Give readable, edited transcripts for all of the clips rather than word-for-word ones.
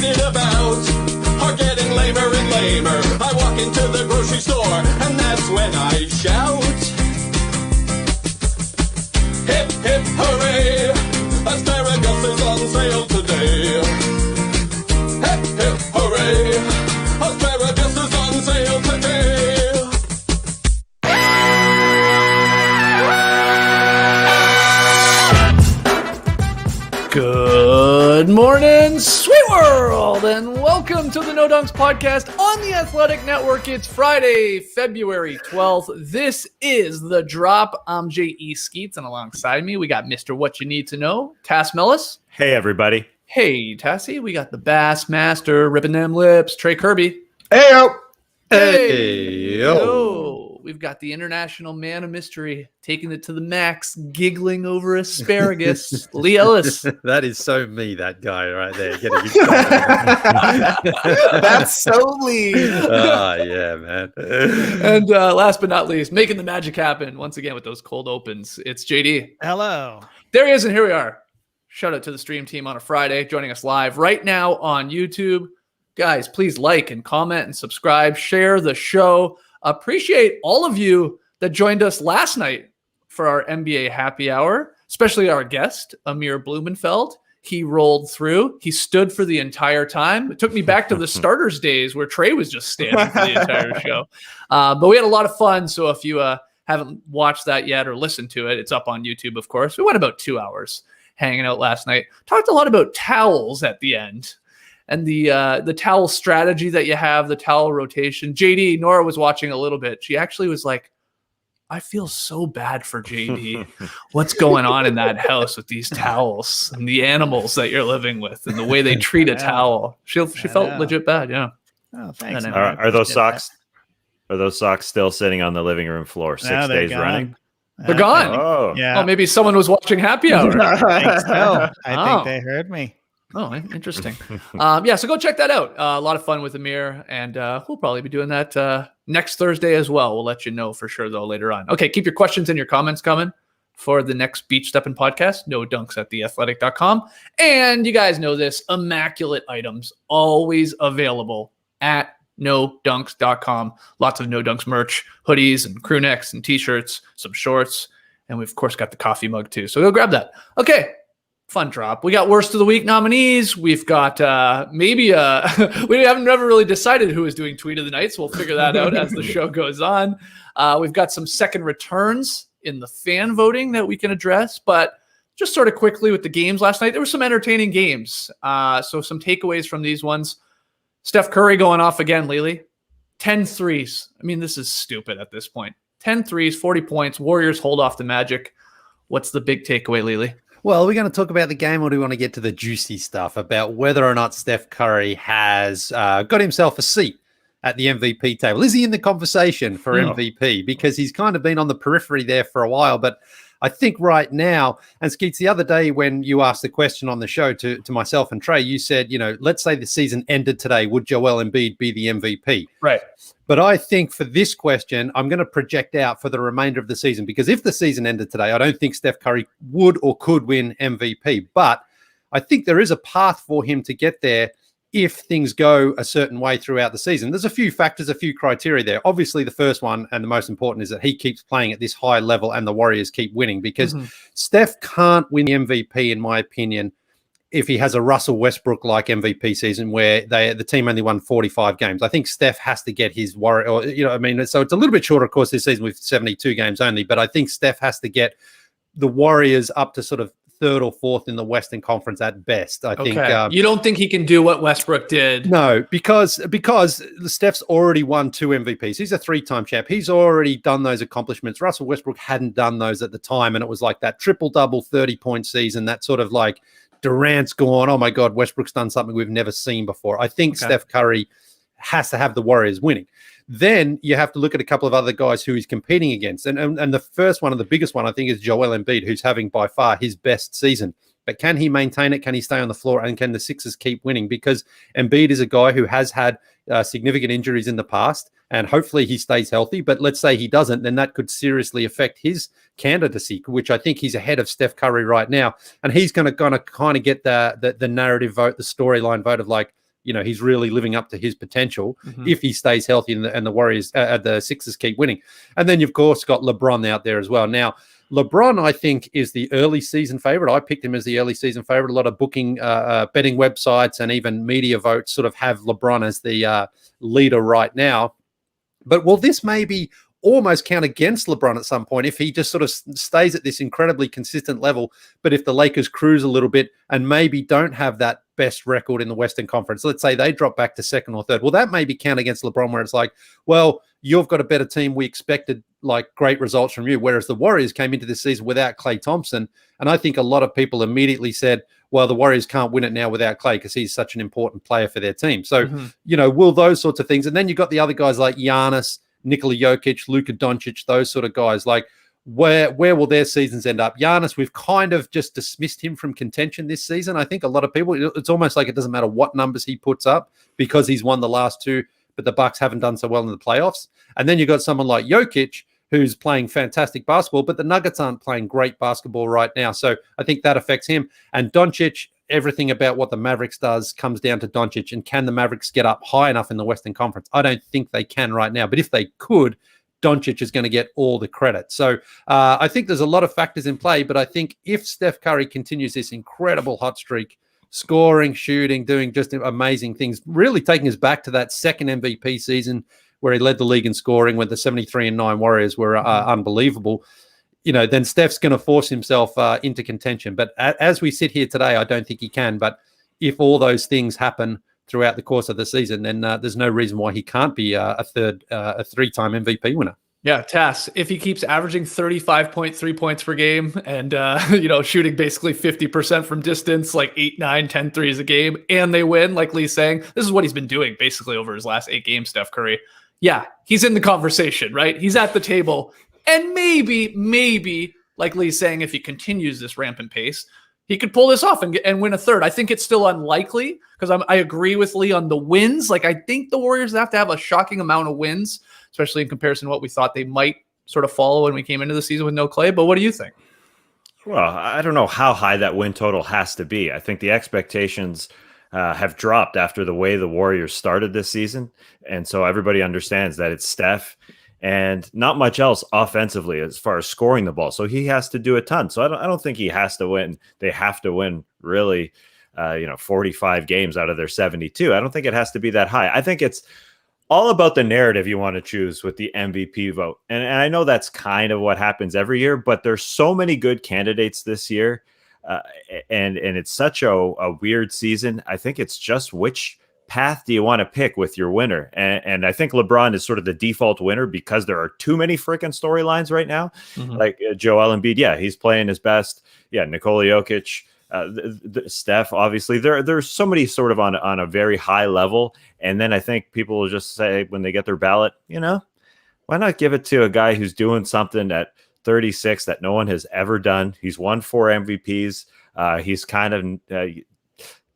tweeted about are getting lamer and lamer. I walk into the grocery store and that's when I shout, hip hip hooray, asparagus is on sale today. Hip hip hooray, asparagus is on sale today. Good morning, sweet world, and welcome to the No Dunks podcast on the Athletic Network. It's Friday, February 12th. This is The Drop. I'm J.E. Skeets, and alongside me, we got Mr. What You Need to Know, Tass Mellis. Hey, everybody. Hey, Tassie. We got the Bass Master, ripping them lips, Trey Kirby. Hey, yo. Hey, yo. We've got the international man of mystery taking it to the max, giggling over asparagus, Lee Ellis. That is so me, that guy right there. That's so Lee. Oh, yeah, man. And last but not least, making the magic happen once again with those cold opens. It's JD. Hello. There he is, and here we are. Shout out to the stream team on a Friday, joining us live right now on YouTube. Guys, please like and comment and subscribe. Share the show. Appreciate all of you that joined us last night for our NBA happy hour, especially our guest, Amir Blumenfeld. He rolled through. He stood for the entire time. It took me back to the starters days where Trey was just standing for the entire show. But we had a lot of fun. So if you haven't watched that yet or listened to it, it's up on YouTube, of course. We went about 2 hours hanging out last night. Talked a lot about towels at the end. And the towel strategy that you have, the towel rotation. JD, Nora was watching a little bit. She actually was like, I feel so bad for JD. What's going on in that house with these towels and the animals that you're living with and the way they treat a towel? She felt legit bad, yeah. Oh, thanks. Are those socks? Are those socks still sitting on the living room floor 6 days running? They're gone. Oh, yeah. Oh, maybe someone was watching Happy Hour. I think they heard me. Oh, interesting. So go check that out. A lot of fun with Amir, and we'll probably be doing that next Thursday as well. We'll let you know for sure, though, later on. Okay, keep your questions and your comments coming for the next Beach Steppin' podcast, no dunks at theathletic.com. And you guys know this, immaculate items always available at nodunks.com. Lots of No Dunks merch, hoodies and crew necks and T-shirts, some shorts, and we've, of course, got the coffee mug, too. So go grab that. Okay. Fun drop. We got worst of the week nominees. We've got we haven't never really decided who is doing tweet of the night, so we'll figure that out as the show goes on. We've got some second returns in the fan voting that we can address, but just sort of quickly with the games last night, there were some entertaining games. So some takeaways from these ones. Steph Curry going off again, Lily. 10 threes. I mean, this is stupid at this point. 10 threes, 40 points. Warriors hold off the Magic. What's the big takeaway, Lily? Well, we're going to talk about the game, or do we want to get to the juicy stuff about whether or not Steph Curry has got himself a seat at the MVP table? Is he in the conversation for MVP? Because he's kind of been on the periphery there for a while. But I think right now, and Skeets, the other day when you asked the question on the show to myself and Trey, you said, let's say the season ended today, would Joel Embiid be the MVP? Right. But I think for this question, I'm going to project out for the remainder of the season, because if the season ended today, I don't think Steph Curry would or could win MVP. But I think there is a path for him to get there if things go a certain way throughout the season. There's a few factors, a few criteria there. Obviously, the first one and the most important is that he keeps playing at this high level and the Warriors keep winning, because Steph can't win the MVP, in my opinion, if he has a Russell Westbrook-like MVP season where the team only won 45 games. I think Steph has to get his Warrior, so it's a little bit shorter, of course, this season with 72 games only, but I think Steph has to get the Warriors up to sort of third or fourth in the Western Conference at best. I think. You don't think he can do what Westbrook did? No, because Steph's already won 2 MVPs. He's a 3-time champ. He's already done those accomplishments. Russell Westbrook hadn't done those at the time, and it was like that triple-double 30-point season, that sort of like Durant's gone, oh my God, Westbrook's done something we've never seen before. I think Steph Curry has to have the Warriors winning. Then you have to look at a couple of other guys who he's competing against. And the first one and the biggest one, I think, is Joel Embiid, who's having by far his best season. But can he maintain it? Can he stay on the floor? And can the Sixers keep winning? Because Embiid is a guy who has had significant injuries in the past, and hopefully he stays healthy. But let's say he doesn't, then that could seriously affect his candidacy, which I think he's ahead of Steph Curry right now. And he's going to kind of get the narrative vote, the storyline vote of like, he's really living up to his potential if he stays healthy and the Warriors, the Sixers keep winning. And then you've of course got LeBron out there as well. Now, LeBron, I think, is the early season favorite. I picked him as the early season favorite. A lot of betting websites and even media votes sort of have LeBron as the leader right now. But will this maybe almost count against LeBron at some point if he just sort of stays at this incredibly consistent level? But if the Lakers cruise a little bit and maybe don't have that best record in the Western Conference, let's say they drop back to second or third, well, that maybe count against LeBron, where it's like, well, you've got a better team. We expected like great results from you, whereas the Warriors came into this season without Klay Thompson. And I think a lot of people immediately said, well, the Warriors can't win it now without Klay because he's such an important player for their team. So, will those sorts of things. And then you've got the other guys like Giannis, Nikola Jokic, Luka Doncic, those sort of guys. Like, where will their seasons end up? Giannis, we've kind of just dismissed him from contention this season. I think a lot of people, it's almost like it doesn't matter what numbers he puts up because he's won the last two, but the Bucks haven't done so well in the playoffs. And then you've got someone like Jokic, who's playing fantastic basketball, but the Nuggets aren't playing great basketball right now. So I think that affects him. And Doncic, everything about what the Mavericks does comes down to Doncic. And can the Mavericks get up high enough in the Western Conference? I don't think they can right now. But if they could, Doncic is going to get all the credit. So I think there's a lot of factors in play. But I think if Steph Curry continues this incredible hot streak, scoring, shooting, doing just amazing things, really taking us back to that second MVP season where he led the league in scoring when the 73-9 Warriors were unbelievable, then Steph's going to force himself into contention. But as we sit here today, I don't think he can. But if all those things happen throughout the course of the season, then there's no reason why he can't be a three-time MVP winner. Yeah, Tass, if he keeps averaging 35.3 points per game and, shooting basically 50% from distance, like 8, 9, 10 threes a game, and they win, like Lee's saying, this is what he's been doing basically over his last 8 games, Steph Curry. Yeah, he's in the conversation, right? He's at the table. And maybe, like Lee's saying, if he continues this rampant pace, he could pull this off and win a third. I think it's still unlikely because I agree with Lee on the wins. Like, I think the Warriors have to have a shocking amount of wins, especially in comparison to what we thought they might sort of follow when we came into the season with no Klay. But what do you think? Well, I don't know how high that win total has to be. I think the expectations have dropped after the way the Warriors started this season. And so everybody understands that it's Steph and not much else offensively as far as scoring the ball. So he has to do a ton. So I don't think he has to win. They have to win really, 45 games out of their 72. I don't think it has to be that high. I think it's all about the narrative you want to choose with the MVP vote. And I know that's kind of what happens every year, but there's so many good candidates this year. And it's such a weird season. I think it's just which path do you want to pick with your winner? And I think LeBron is sort of the default winner because there are too many freaking storylines right now. Like Joel Embiid, yeah, he's playing his best. Yeah, Nikola Jokic, Steph, obviously. There's so many sort of on a very high level. And then I think people will just say when they get their ballot, why not give it to a guy who's doing something at 36 that no one has ever done. He's won 4 MVPs. He's kind of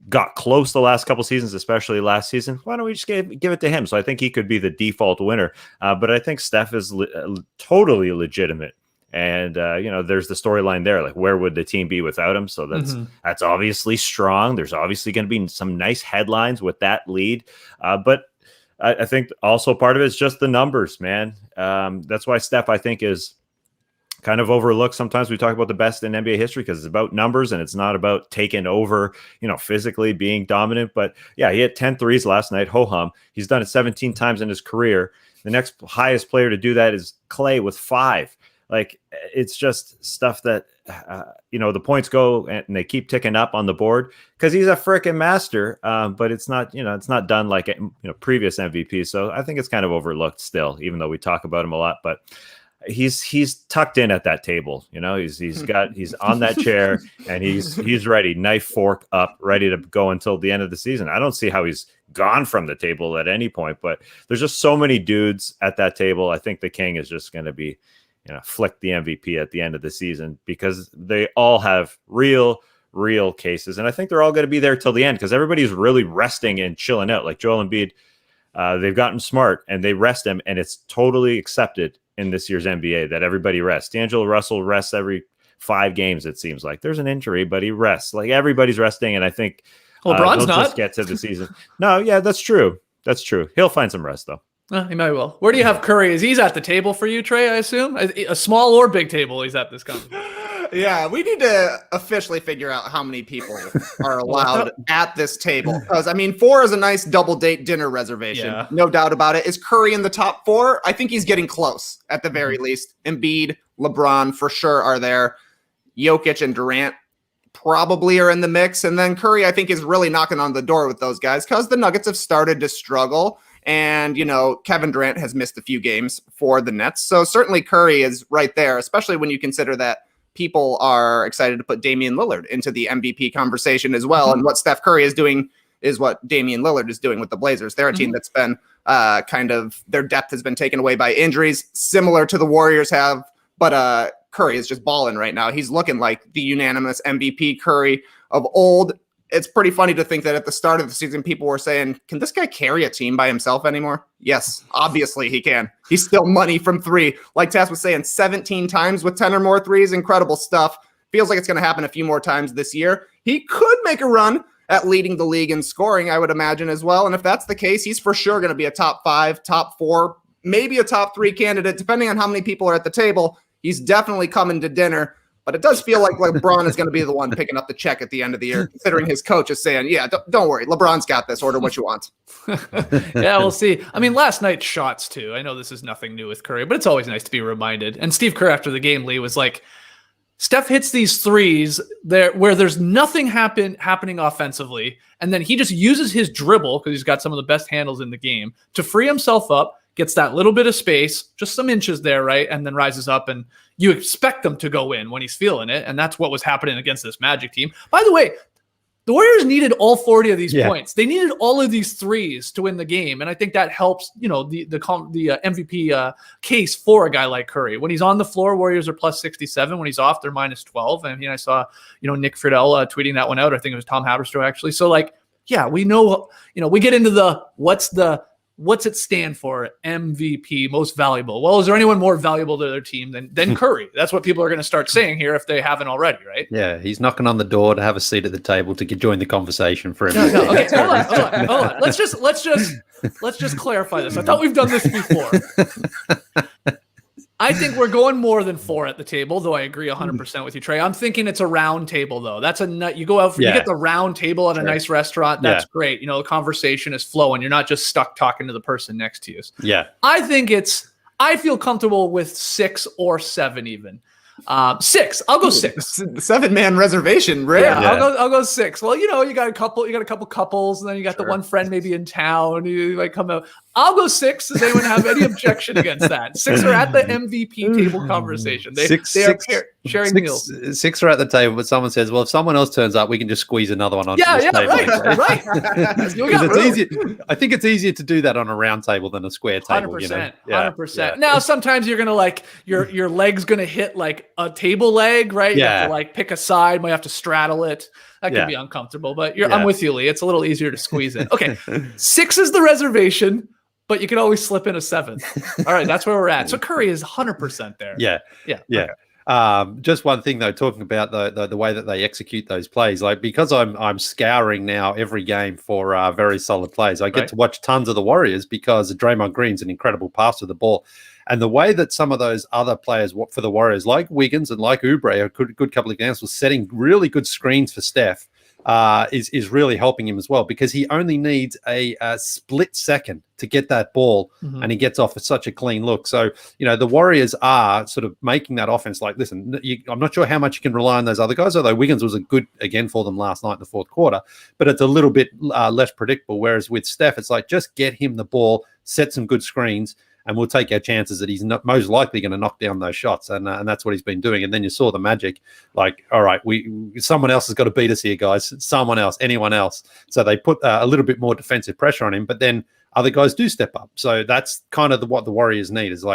got close the last couple seasons, especially last season. Why don't we just give it to him? So I think he could be the default winner. But I think Steph is totally legitimate. And, there's the storyline there. Like, where would the team be without him? So that's obviously strong. There's obviously going to be some nice headlines with that lead. But I think also part of it is just the numbers, man. That's why Steph, I think, is kind of overlooked. Sometimes we talk about the best in NBA history because it's about numbers and it's not about taking over, physically being dominant. But yeah, he hit 10 threes last night. Ho-hum. He's done it 17 times in his career. The next highest player to do that is Klay with 5. Like, it's just stuff that, the points go and they keep ticking up on the board because he's a freaking master. But it's not, it's not done like, previous MVP. So I think it's kind of overlooked still, even though we talk about him a lot, but he's tucked in at that table. He's on that chair and he's ready, knife fork up, ready to go until the end of the season. I don't see how he's gone from the table at any point, but there's just so many dudes at that table. I think the king is just going to be, flick the MVP at the end of the season because they all have real cases. And I think they're all going to be there till the end because everybody's really resting and chilling out. Like Joel Embiid, they've gotten smart and they rest him, and it's totally accepted in this year's NBA that everybody rests. D'Angelo Russell rests every 5 games, it seems like. There's an injury, but he rests. Like, everybody's resting, and I think LeBron's They'll not. just get to the season. No, yeah, that's true. That's true. He'll find some rest though. He might well. Where do you have Curry? Is he's at the table for you, Trey? I assume a small or big table. He's at this conference. Yeah, we need to officially figure out how many people are allowed at this table. Because, I mean, 4 is a nice double date dinner reservation. Yeah. No doubt about it. Is Curry in the top 4? I think he's getting close at the very least. Embiid, LeBron for sure are there. Jokic and Durant probably are in the mix. And then Curry, I think, is really knocking on the door with those guys because the Nuggets have started to struggle. And, Kevin Durant has missed a few games for the Nets. So certainly Curry is right there, especially when you consider that people are excited to put Damian Lillard into the MVP conversation as well. And what Steph Curry is doing is what Damian Lillard is doing with the Blazers. They're a team that's been their depth has been taken away by injuries, similar to the Warriors have. But Curry is just balling right now. He's looking like the unanimous MVP Curry of old. It's pretty funny to think that at the start of the season, people were saying, can this guy carry a team by himself anymore? Yes, obviously he can. He's still money from 3. Like Tass was saying, 17 times with 10 or more threes. Incredible stuff. Feels like it's going to happen a few more times this year. He could make a run at leading the league in scoring, I would imagine as well. And if that's the case, he's for sure going to be a top 5, top 4, maybe a top 3 candidate, depending on how many people are at the table. He's definitely coming to dinner. But it does feel like LeBron is going to be the one picking up the check at the end of the year, considering his coach is saying, yeah, don't worry. LeBron's got this. Order what you want. Yeah, we'll see. I mean, last night's shots, too. I know this is nothing new with Curry, but it's always nice to be reminded. And Steve Kerr, after the game, Lee, was like, Steph hits these threes there where there's nothing happening offensively, and then he just uses his dribble, because he's got some of the best handles in the game, to free himself up, gets that little bit of space, just some inches there, right? And then rises up, and you expect them to go in when he's feeling it. And that's what was happening against this Magic team. By the way, the Warriors needed all 40 of these points. They needed all of these threes to win the game. And I think that helps, the MVP case for a guy like Curry. When he's on the floor, Warriors are plus 67. When he's off, they're minus 12. And I saw, Nick Friedel tweeting that one out. I think it was Tom Haberstroh, actually. So we know, we get into the what's it stand for? MVP, most valuable. Well, is there anyone more valuable to their team than Curry? That's what people are going to start saying here if they haven't already, right? Yeah, he's knocking on the door to have a seat at the table to join the conversation for him. No, okay, hold on. Let's just clarify this. I thought we've done this before. I think we're going more than 4 at the table, though I agree 100% with you, Trey. I'm thinking it's a round table, though. That's you go out, you get the round table at a nice restaurant. That's great. The conversation is flowing. You're not just stuck talking to the person next to you. Yeah. I feel comfortable with 6 or 7 even. 6. I'll go 6. The 7-man reservation, right? Yeah, I'll go 6. Well, you got a couple couples, and then you got the one friend maybe in town who might come out. I'll go 6. Does anyone have any objection against that? 6 are at the MVP table conversation. They are sharing meals. 6 are at the table, but someone says, well, if someone else turns up, we can just squeeze another one onto this table. Right. It's easier. I think it's easier to do that on a round table than a square table. 100%. Yeah. 100%. Now, sometimes you're going to your leg's going to hit like a table leg, right? You have to pick a side, might have to straddle it. That can be uncomfortable, but I'm with you, Lee. It's a little easier to squeeze in. Okay. 6 is the reservation, but you can always slip in a 7th. All right. That's where we're at. So Curry is 100% there. Yeah. Okay. Just one thing though, talking about the way that they execute those plays, because I'm scouring now every game for very solid plays. I get to watch tons of the Warriors because Draymond Green's an incredible passer of the ball. And the way that some of those other players for the Warriors, like Wiggins and like Oubre, a good couple of games, was setting really good screens for Steph, is really helping him as well, because he only needs a split second to get that ball, and he gets off with such a clean look. So, the Warriors are sort of making that offense listen, I'm not sure how much you can rely on those other guys, although Wiggins was a good again for them last night in the fourth quarter, but it's a little bit less predictable. Whereas with Steph, it's just get him the ball, set some good screens, and we'll take our chances that he's not most likely going to knock down those shots. And that's what he's been doing. And then you saw the Magic, all right, someone else has got to beat us here, guys. Someone else, anyone else. So they put a little bit more defensive pressure on him, but then other guys do step up. So that's kind of what the Warriors need is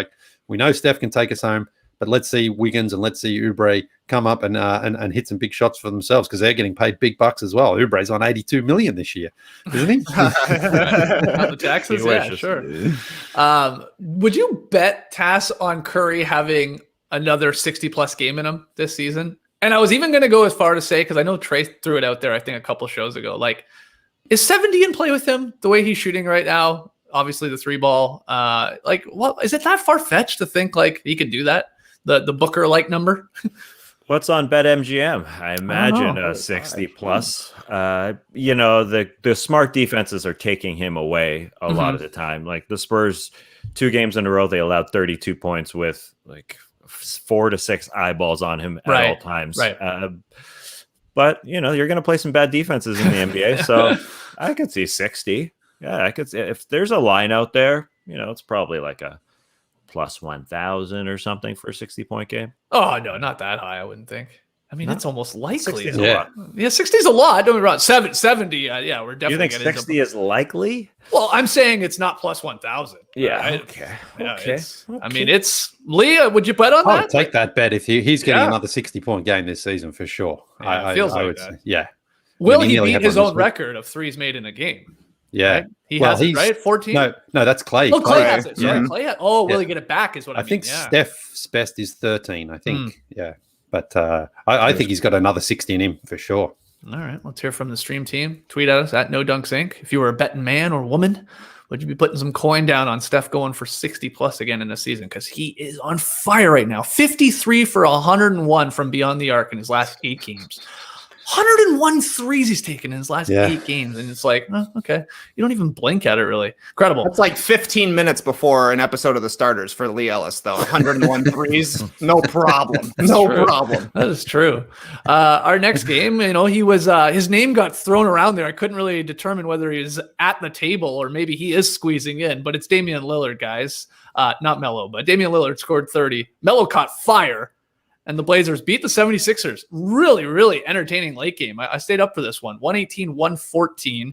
we know Steph can take us home, but let's see Wiggins and let's see Oubre come up and hit some big shots for themselves, because they're getting paid big bucks as well. Oubre's on $82 million this year, isn't he? The taxes, yeah, sure. Would you bet, Tass, on Curry having another 60-plus game in him this season? And I was even going to go as far to say, because I know Trey threw it out there, I think a couple shows ago, like, is 70 in play with him the way he's shooting right now? Obviously the 3-ball. Like, what is it that far-fetched to think like he could do that? The Booker-like number? What's on BetMGM? I imagine a 60 plus. The smart defenses are taking him away a lot of the time. Like the Spurs, 2 games in a row, they allowed 32 points with like 4 to 6 eyeballs on him at all times. Right. But you're going to play some bad defenses in the NBA, so I could see 60. Yeah, I could see if there's a line out there. It's probably like a plus 1,000 or something for a 60-point game. Oh no, not that high. I wouldn't think. I mean, it's almost likely. 60 is a lot. Yeah, 60 is a lot. Don't be wrong. 70. Yeah, we're definitely. You think 60 is likely? Well, I'm saying it's not plus 1,000. Yeah. Right? Okay. Yeah, Okay. I mean, it's Leah. Would you bet on I'll that? take that bet if he's getting another 60-point game this season for sure. Yeah, it feels like would that. say, yeah. Will I mean, he nearly beat had his one own this week. record of threes made in a game? Yeah. Right? He has it, right? 14? No, that's Clay. Oh, Clay has it. Sorry, Yeah. Clay has will Yeah. he get it back is what I mean. think Yeah. Steph's best is 13, I think. Yeah. But I think he's got another 60 in him for sure. All right, let's hear from the stream team. Tweet at us at No Dunks Inc. If you were a betting man or woman, would you be putting some coin down on Steph going for 60 plus again in the season? Because he is on fire right now. 53 for 101 from beyond the arc in his last 8 games. 101 threes he's taken in his last 8 games. And it's like, okay. You don't even blink at it, really. Incredible. That's like 15 minutes before an episode of The Starters for Lee Ellis, though. 101 threes, no problem. No problem. That is true. Our next game, he was his name got thrown around there. I couldn't really determine whether he was at the table or maybe he is squeezing in, but it's Damian Lillard, guys. Not Melo, but Damian Lillard scored 30. Melo caught fire, and the Blazers beat the 76ers. Really, really entertaining late game. I stayed up for this one. 118-114.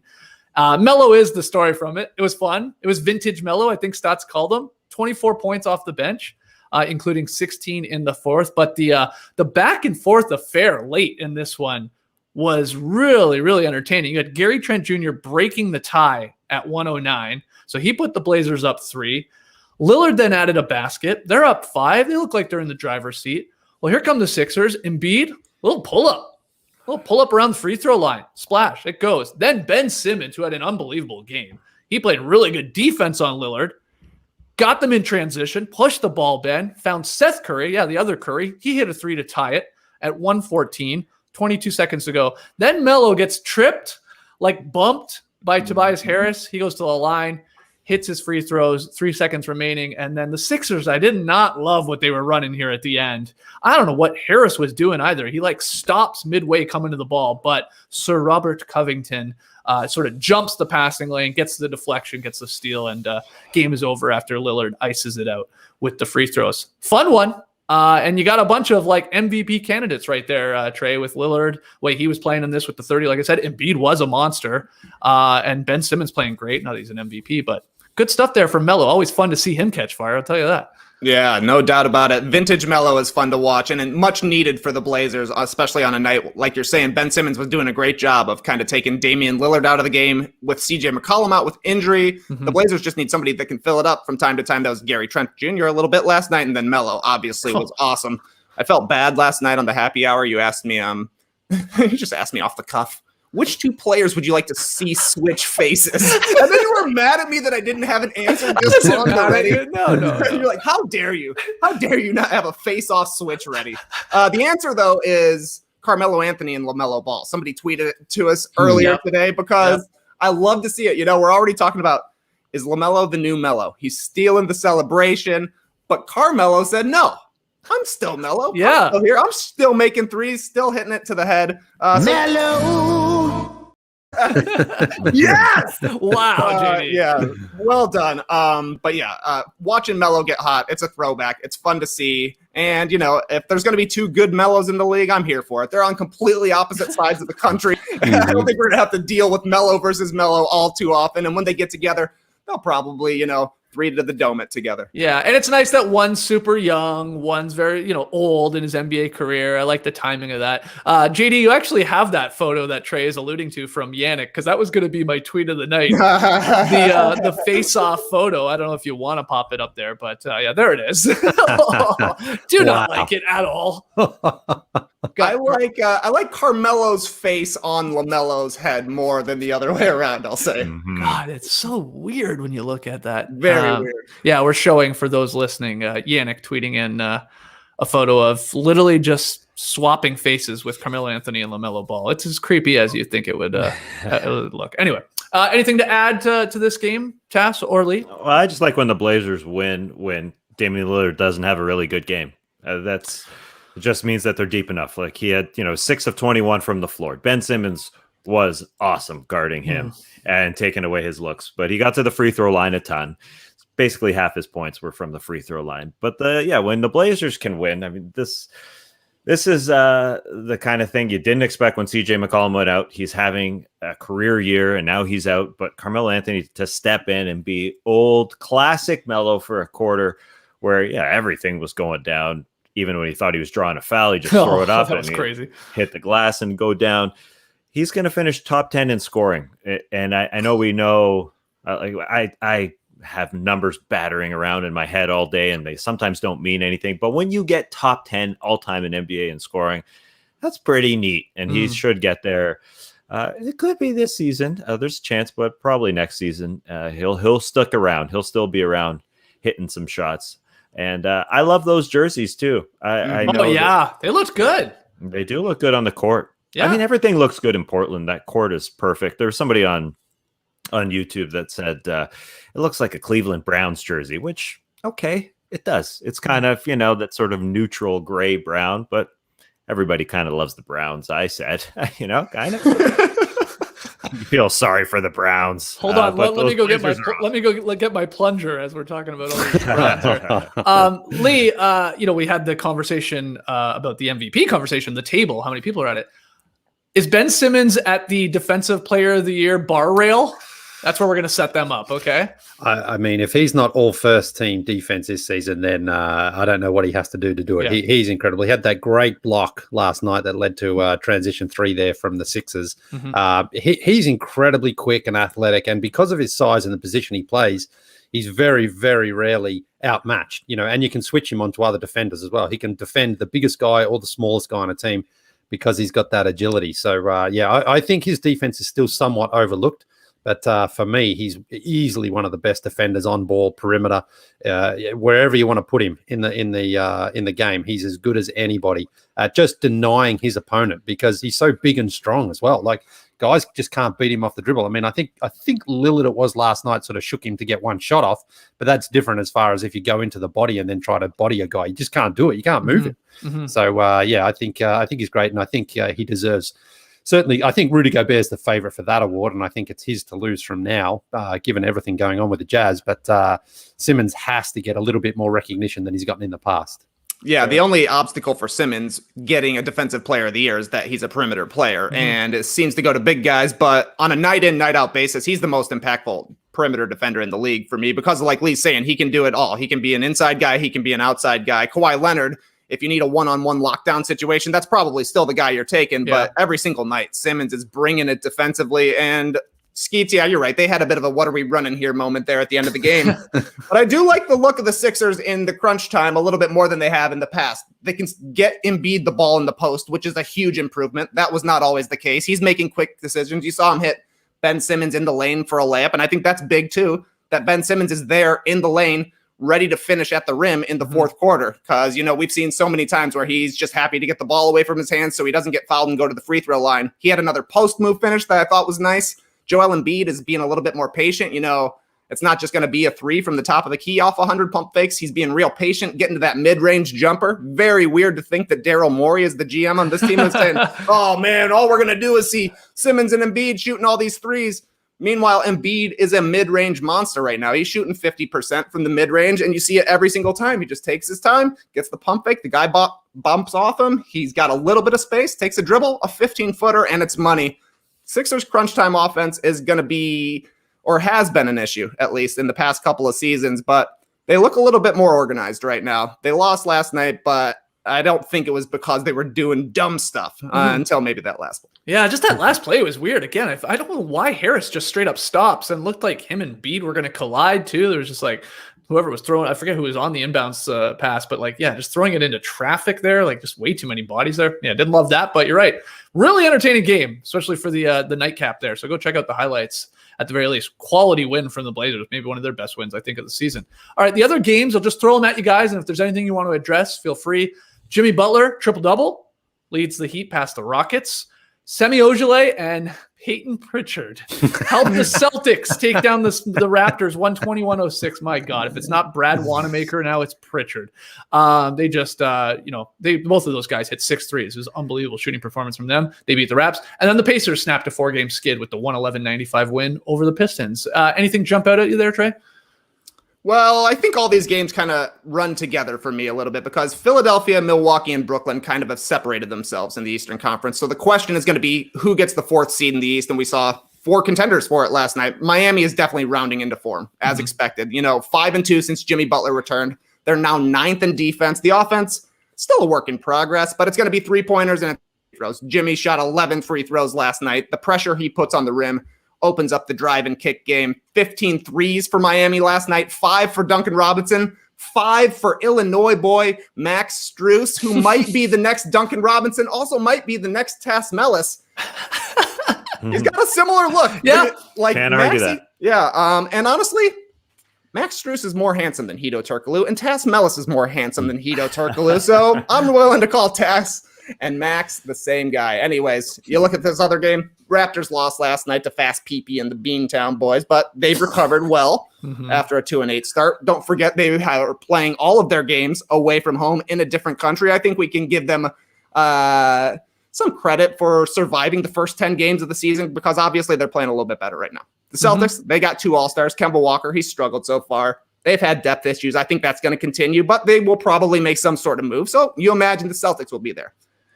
Melo is the story from it. It was fun. It was vintage Melo, I think Stats called him. 24 points off the bench, including 16 in the fourth. But the back and forth affair late in this one was really, really entertaining. You had Gary Trent Jr. breaking the tie at 109. So he put the Blazers up 3. Lillard then added a basket. They're up 5. They look like they're in the driver's seat. Well, here come the Sixers. Embiid, little pull-up around the free throw line. Splash, it goes. Then Ben Simmons, who had an unbelievable game. He played really good defense on Lillard. Got them in transition, pushed the ball, Ben. Found Seth Curry, the other Curry. He hit a 3 to tie it at 114, 22 seconds to go. Then Melo gets tripped, bumped by Tobias Harris. He goes to the line, hits his free throws, 3 seconds remaining. And then the Sixers, I did not love what they were running here at the end. I don't know what Harris was doing either. He stops midway coming to the ball, but Sir Robert Covington sort of jumps the passing lane, gets the deflection, gets the steal, and game is over after Lillard ices it out with the free throws. Fun one. And you got a bunch of MVP candidates right there, Trey, with Lillard. He was playing in this with the 30. Like I said, Embiid was a monster. And Ben Simmons playing great. Not that he's an MVP, but good stuff there for Melo. Always fun to see him catch fire. I'll tell you that. Yeah, no doubt about it. Vintage Melo is fun to watch and much needed for the Blazers, especially on a night like you're saying. Ben Simmons was doing a great job of kind of taking Damian Lillard out of the game with CJ McCollum out with injury. Mm-hmm. The Blazers just need somebody that can fill it up from time to time. That was Gary Trent Jr. a little bit last night, and then Melo obviously was awesome. I felt bad last night on the happy hour. You asked me, you just asked me off the cuff, which 2 players would you like to see switch faces? And then you were mad at me that I didn't have an answer just already. No. You're like, how dare you? How dare you not have a face-off switch ready? The answer, though, is Carmelo Anthony and Lamelo Ball. Somebody tweeted it to us earlier today because I love to see it. We're already talking about, is LaMelo the new Melo? He's stealing the celebration, but Carmelo said no. I'm still Melo. Yeah. I'm still here. I'm still making threes, still hitting it to the head. Melo. Yes. Wow, JD. Yeah. Well done. But watching Melo get hot, it's a throwback. It's fun to see. And, if there's going to be 2 good Melos in the league, I'm here for it. They're on completely opposite sides of the country. I don't think we're going to have to deal with Melo versus Melo all too often. And when they get together, they'll probably, 3 to the dome it together. Yeah, and it's nice that one's super young, one's very, old in his NBA career. I like the timing of that. JD, you actually have that photo that Trey is alluding to from Yannick, because that was going to be my tweet of the night. the face-off photo. I don't know if you want to pop it up there, but there it is. Do not like it at all. I like Carmelo's face on LaMelo's head more than the other way around, I'll say. Mhm. God, it's so weird when you look at that. Very weird. Yeah, we're showing for those listening, Yannick tweeting in a photo of literally just swapping faces with Carmelo Anthony and LaMelo Ball. It's as creepy as you think it would look. Anyway, anything to add to this game, Tass or Lee? Well, I just like when the Blazers win when Damian Lillard doesn't have a really good game. It just means that they're deep enough. Like he had, 6 of 21 from the floor. Ben Simmons was awesome guarding him and taking away his looks, but he got to the free throw line a ton. Basically half his points were from the free throw line. But when the Blazers can win, I mean, this is the kind of thing you didn't expect when CJ McCollum went out. He's having a career year and now he's out, but Carmelo Anthony to step in and be old classic Melo for a quarter where everything was going down. Even when he thought he was drawing a foul, he just throw it up that and was crazy. Hit the glass and go down. He's going to finish top 10 in scoring. And I know we know, I have numbers battering around in my head all day and they sometimes don't mean anything. But when you get top 10 all time in NBA in scoring, that's pretty neat. And he should get there. It could be this season. There's a chance, but probably next season. He'll stick around. He'll still be around hitting some shots. And I love those jerseys too. I know they look good. They do look good on the court. Yeah. I mean, everything looks good in Portland. That court is perfect. There was somebody on YouTube that said it looks like a Cleveland Browns jersey, which, okay, it does. It's kind of, that sort of neutral gray brown, but everybody kind of loves the Browns, I said, kind of. You feel sorry for the Browns. Hold on, let me go get my plunger as we're talking about all these Browns. Lee, we had the conversation about the MVP conversation, the table, how many people are at it. Is Ben Simmons at the Defensive Player of the Year bar rail? That's where we're going to set them up, okay? I mean, if he's not all first team defense this season, then I don't know what he has to do it. Yeah. He's incredible. He had that great block last night that led to transition 3 there from the Sixers. He's incredibly quick and athletic, and because of his size and the position he plays, he's very, very rarely outmatched. And you can switch him onto other defenders as well. He can defend the biggest guy or the smallest guy on a team because he's got that agility. So, I think his defense is still somewhat overlooked. But for me, he's easily one of the best defenders on ball, perimeter, wherever you want to put him in the game. He's as good as anybody. Just denying his opponent because he's so big and strong as well. Like guys just can't beat him off the dribble. I mean, I think Lillard it was last night sort of shook him to get one shot off, but that's different as far as if you go into the body and then try to body a guy. You just can't do it. You can't move him. So I think he's great, and I think he deserves. Certainly, I think Rudy Gobert is the favorite for that award, and I think it's his to lose from now, given everything going on with the Jazz. But Simmons has to get a little bit more recognition than he's gotten in the past. Yeah, the only obstacle for Simmons getting a Defensive Player of the Year is that he's a perimeter player, and it seems to go to big guys. But on a night-in, night-out basis, he's the most impactful perimeter defender in the league for me because, like Lee's saying, he can do it all. He can be an inside guy. He can be an outside guy. Kawhi Leonard, if you need a one-on-one lockdown situation, that's probably still the guy you're taking. Yeah. But every single night, Simmons is bringing it defensively. And Skeets, yeah, you're right. They had a bit of a what are we running here moment there at the end of the game. But I do like the look of the Sixers in the crunch time a little bit more than they have in the past. They can get Embiid the ball in the post, which is a huge improvement. That was not always the case. He's making quick decisions. You saw him hit Ben Simmons in the lane for a layup. And I think that's big too, that Ben Simmons is there in the lane, ready to finish at the rim in the fourth quarter. Because, we've seen so many times where he's just happy to get the ball away from his hands so he doesn't get fouled and go to the free throw line. He had another post move finish that I thought was nice. Joel Embiid is being a little bit more patient. It's not just going to be a 3 from the top of the key off 100 pump fakes. He's being real patient, getting to that mid-range jumper. Very weird to think that Daryl Morey is the GM on this team and saying, oh man, all we're going to do is see Simmons and Embiid shooting all these threes. Meanwhile, Embiid is a mid-range monster right now. He's shooting 50% from the mid-range, and you see it every single time. He just takes his time, gets the pump fake. The guy bumps off him. He's got a little bit of space, takes a dribble, a 15-footer, and it's money. Sixers crunch time offense is going to be, or has been, an issue, at least in the past couple of seasons, but they look a little bit more organized right now. They lost last night, but I don't think it was because they were doing dumb stuff until maybe that last one. Yeah, just that last play was weird. Again, I don't know why Harris just straight up stops and looked like him and Bede were going to collide too. There was just like whoever was throwing, I forget who was on the inbounds pass, but like, yeah, just throwing it into traffic there, like just way too many bodies there. Yeah, didn't love that, but you're right. Really entertaining game, especially for the nightcap there. So go check out the highlights at the very least. Quality win from the Blazers, maybe one of their best wins, I think, of the season. All right, the other games, I'll just throw them at you guys, and if there's anything you want to address, feel free. Jimmy Butler, triple-double, leads the Heat past the Rockets. Semi Ojeleye and Payton Pritchard helped the Celtics take down the Raptors 121-106. My God, if it's not Brad Wanamaker now, it's Pritchard. They just, both of those guys hit 6 threes. It was unbelievable shooting performance from them. They beat the Raps. And then the Pacers snapped a 4-game skid with the 111-95 win over the Pistons. Anything jump out at you there, Trey? Well, I think all these games kind of run together for me a little bit because Philadelphia, Milwaukee, and Brooklyn kind of have separated themselves in the Eastern Conference. So the question is going to be who gets the 4th seed in the East, and we saw 4 contenders for it last night. Miami is definitely rounding into form, as expected. 5-2 since Jimmy Butler returned. They're now 9th in defense. The offense, still a work in progress, but it's going to be 3-pointers and free throws. Jimmy shot 11 free throws last night. The pressure he puts on the rim opens up the drive and kick game. 15 threes for Miami last night, 5 for Duncan Robinson, 5 for Illinois boy Max Strus, who might be the next Duncan Robinson, also might be the next Tess Mellis. He's got a similar look. Yeah. Like Can't argue Maxey. that. Yeah. And honestly, Max Strus is more handsome than Hedo Turkoglu, and Tess Mellis is more handsome than Hedo Turkoglu. So I'm willing to call Tess and Max the same guy. Anyways, you look at this other game. Raptors lost last night to Fast PP and the Beantown boys, but they've recovered well after a 2-8 start. Don't forget they are playing all of their games away from home in a different country. I think we can give them some credit for surviving the first 10 games of the season because obviously they're playing a little bit better right now. The Celtics, they got 2 All-Stars. Kemba Walker, he's struggled so far. They've had depth issues. I think that's going to continue, but they will probably make some sort of move. So you imagine the Celtics will be there.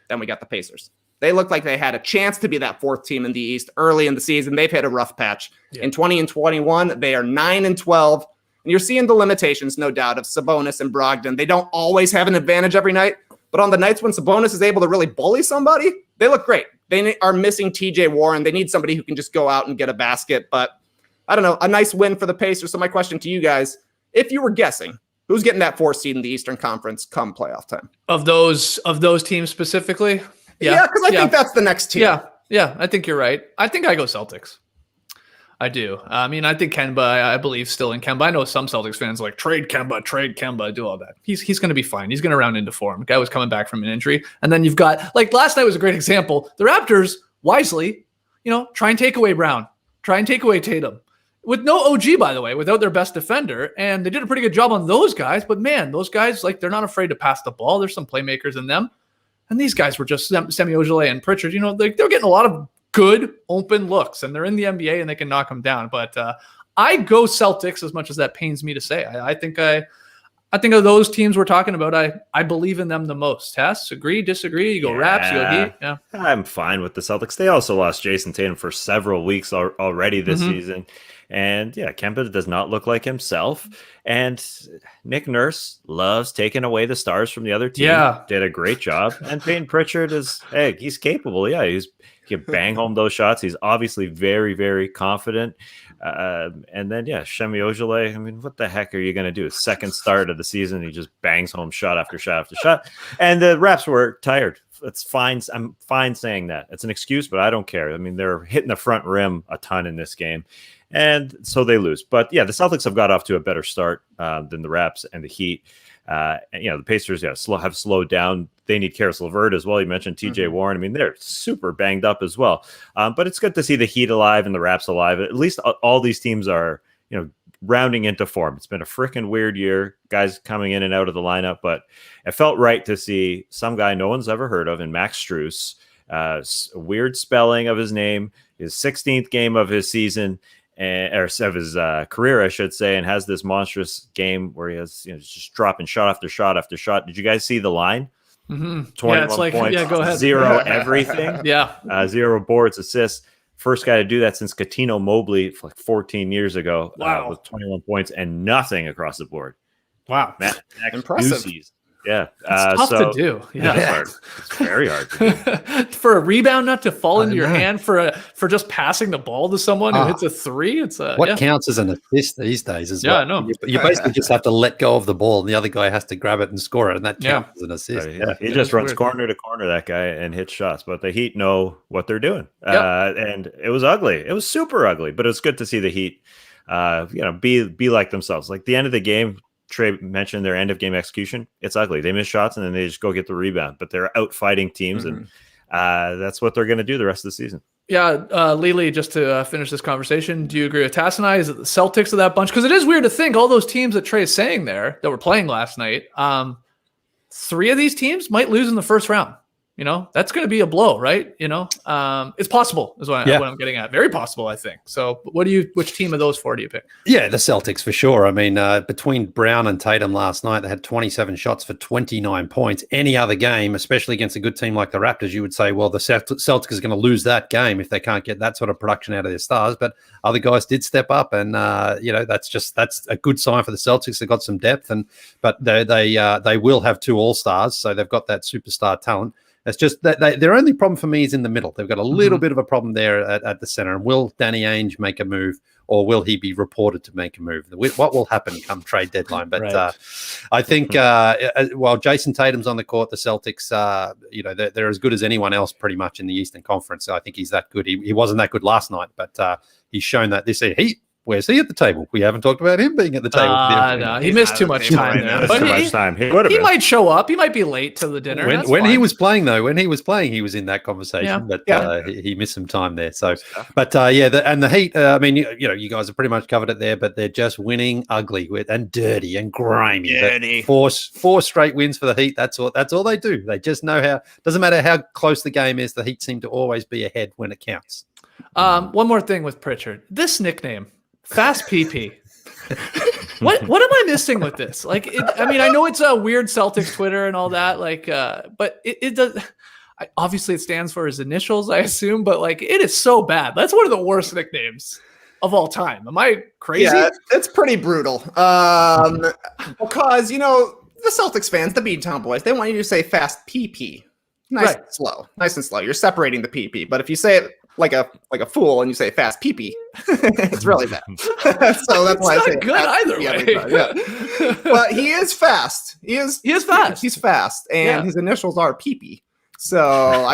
Then we got the Pacers. They looked like they had a chance to be that 4th team in the East early in the season. They've hit a rough patch. In 20 and 21, they are 9-12. And you're seeing the limitations, no doubt, of Sabonis and Brogdon. They don't always have an advantage every night, but on the nights when Sabonis is able to really bully somebody, they look great. They are missing TJ Warren. They need somebody who can just go out and get a basket. But I don't know, a nice win for the Pacers. So my question to you guys, if you were guessing, who's getting that 4th seed in the Eastern Conference come playoff time? Of those teams specifically? Yeah, because I think that's the next team. Yeah, I think you're right. I think I go Celtics. I do. I mean, I think Kemba, I believe still in Kemba. I know some Celtics fans like trade Kemba, do all that. He's going to be fine. He's going to round into form. The guy was coming back from an injury. And then you've got, like last night was a great example. The Raptors, wisely, try and take away Brown. Try and take away Tatum. With no OG, by the way, without their best defender. And they did a pretty good job on those guys. But man, those guys, like, they're not afraid to pass the ball. There's some playmakers in them. And these guys were just Semi Ojeleye and Pritchard. They're getting a lot of good open looks, and they're in the NBA and they can knock them down. But I go Celtics as much as that pains me to say. I think of those teams we're talking about, I believe in them the most. Tess, agree, disagree? You go Raps, you go Heat? Yeah. I'm fine with the Celtics. They also lost Jason Tatum for several weeks already this season. And yeah, Kemba does not look like himself. And Nick Nurse loves taking away the stars from the other team. Yeah. Did a great job. And Payton Pritchard he's capable. Yeah, he can bang home those shots. He's obviously very, very confident. And then, Semi Ojeleye, I mean, what the heck are you going to do? Second start of the season, he just bangs home shot after shot after shot. And the Raps were tired. It's fine. I'm fine saying that. It's an excuse, but I don't care. I mean, they're hitting the front rim a ton in this game. And so they lose. But yeah, the Celtics have got off to a better start than the Raps and the Heat. The Pacers have slowed down. They need Karis LeVert as well. You mentioned TJ Warren. I mean, they're super banged up as well. But it's good to see the Heat alive and the Raps alive. At least all these teams are, rounding into form. It's been a freaking weird year, guys coming in and out of the lineup, but it felt right to see some guy no one's ever heard of in Max Strus, weird spelling of his name, his 16th game of his season, or of his career, I should say, and has this monstrous game where he has just dropping shot after shot after shot. Did you guys see the line? 21 points, go ahead. 0 everything. 0 boards, assists. First guy to do that since Katino Mobley like 14 years ago. Wow. With 21 points and nothing across the board. Wow. Impressive. Yeah. It's tough to do. Yeah. It's hard. It's very hard to do. For a rebound not to fall into your know. hand for just passing the ball to someone who hits a three. It's what counts as an assist these days is I know. You basically just have to let go of the ball and the other guy has to grab it and score it, and that counts as an assist. Yeah. He just runs corner to corner, that guy, and hits shots. But the Heat know what they're doing. And it was ugly. It was super ugly, but it's good to see the Heat be like themselves. Like the end of the game, Trey mentioned their end of game execution. It's ugly. They miss shots and then they just go get the rebound, but they're out fighting teams, and that's what they're going to do the rest of the season. Yeah, Lily, just to finish this conversation, do you agree with Tass and I? Is it the Celtics of that bunch? Because it is weird to think all those teams that Trey is saying there that were playing last night, 3 of these teams might lose in the first round. That's going to be a blow, right? It's possible is what I'm getting at. Very possible, I think. So which team of those 4 do you pick? Yeah, the Celtics for sure. I mean, between Brown and Tatum last night, they had 27 shots for 29 points. Any other game, especially against a good team like the Raptors, you would say, well, the Celtics is going to lose that game if they can't get that sort of production out of their stars. But other guys did step up, and that's a good sign for the Celtics. They've got some depth, but they will have 2 All-Stars, so they've got that superstar talent. It's just that their only problem for me is in the middle. They've got a little bit of a problem there at the center. And will Danny Ainge make a move, or will he be reported to make a move? What will happen come trade deadline? But I think while Jason Tatum's on the court, the Celtics, they're as good as anyone else pretty much in the Eastern Conference. So I think he's that good. He wasn't that good last night, but he's shown that this year. Where's he at the table? We haven't talked about him being at the table. No, he missed too much time there. But too much time. He might show up. He might be late to the dinner. When he was playing, he was in that conversation. But he missed some time there. So, but and the Heat. I mean, you guys have pretty much covered it there. But they're just winning ugly and dirty and grimy. Four straight wins for the Heat. That's all they do. They just know how. Doesn't matter how close the game is. The Heat seem to always be ahead when it counts. One more thing with Pritchard. This nickname. Fast PP. What am I missing with this? Like, I know it's a weird Celtics Twitter and all that, but it does. Obviously, it stands for his initials, I assume, but it is so bad. That's one of the worst nicknames of all time. Am I crazy? Yeah, it's pretty brutal. Because the Celtics fans, the Beantown boys, they want you to say fast PP, nice and slow. You're separating the PP, but if you say it like a fool and you say fast pee-pee, it's really bad. So that's why I say good either way. But he is fast. He is fast. He's fast, and his initials are pee-pee. So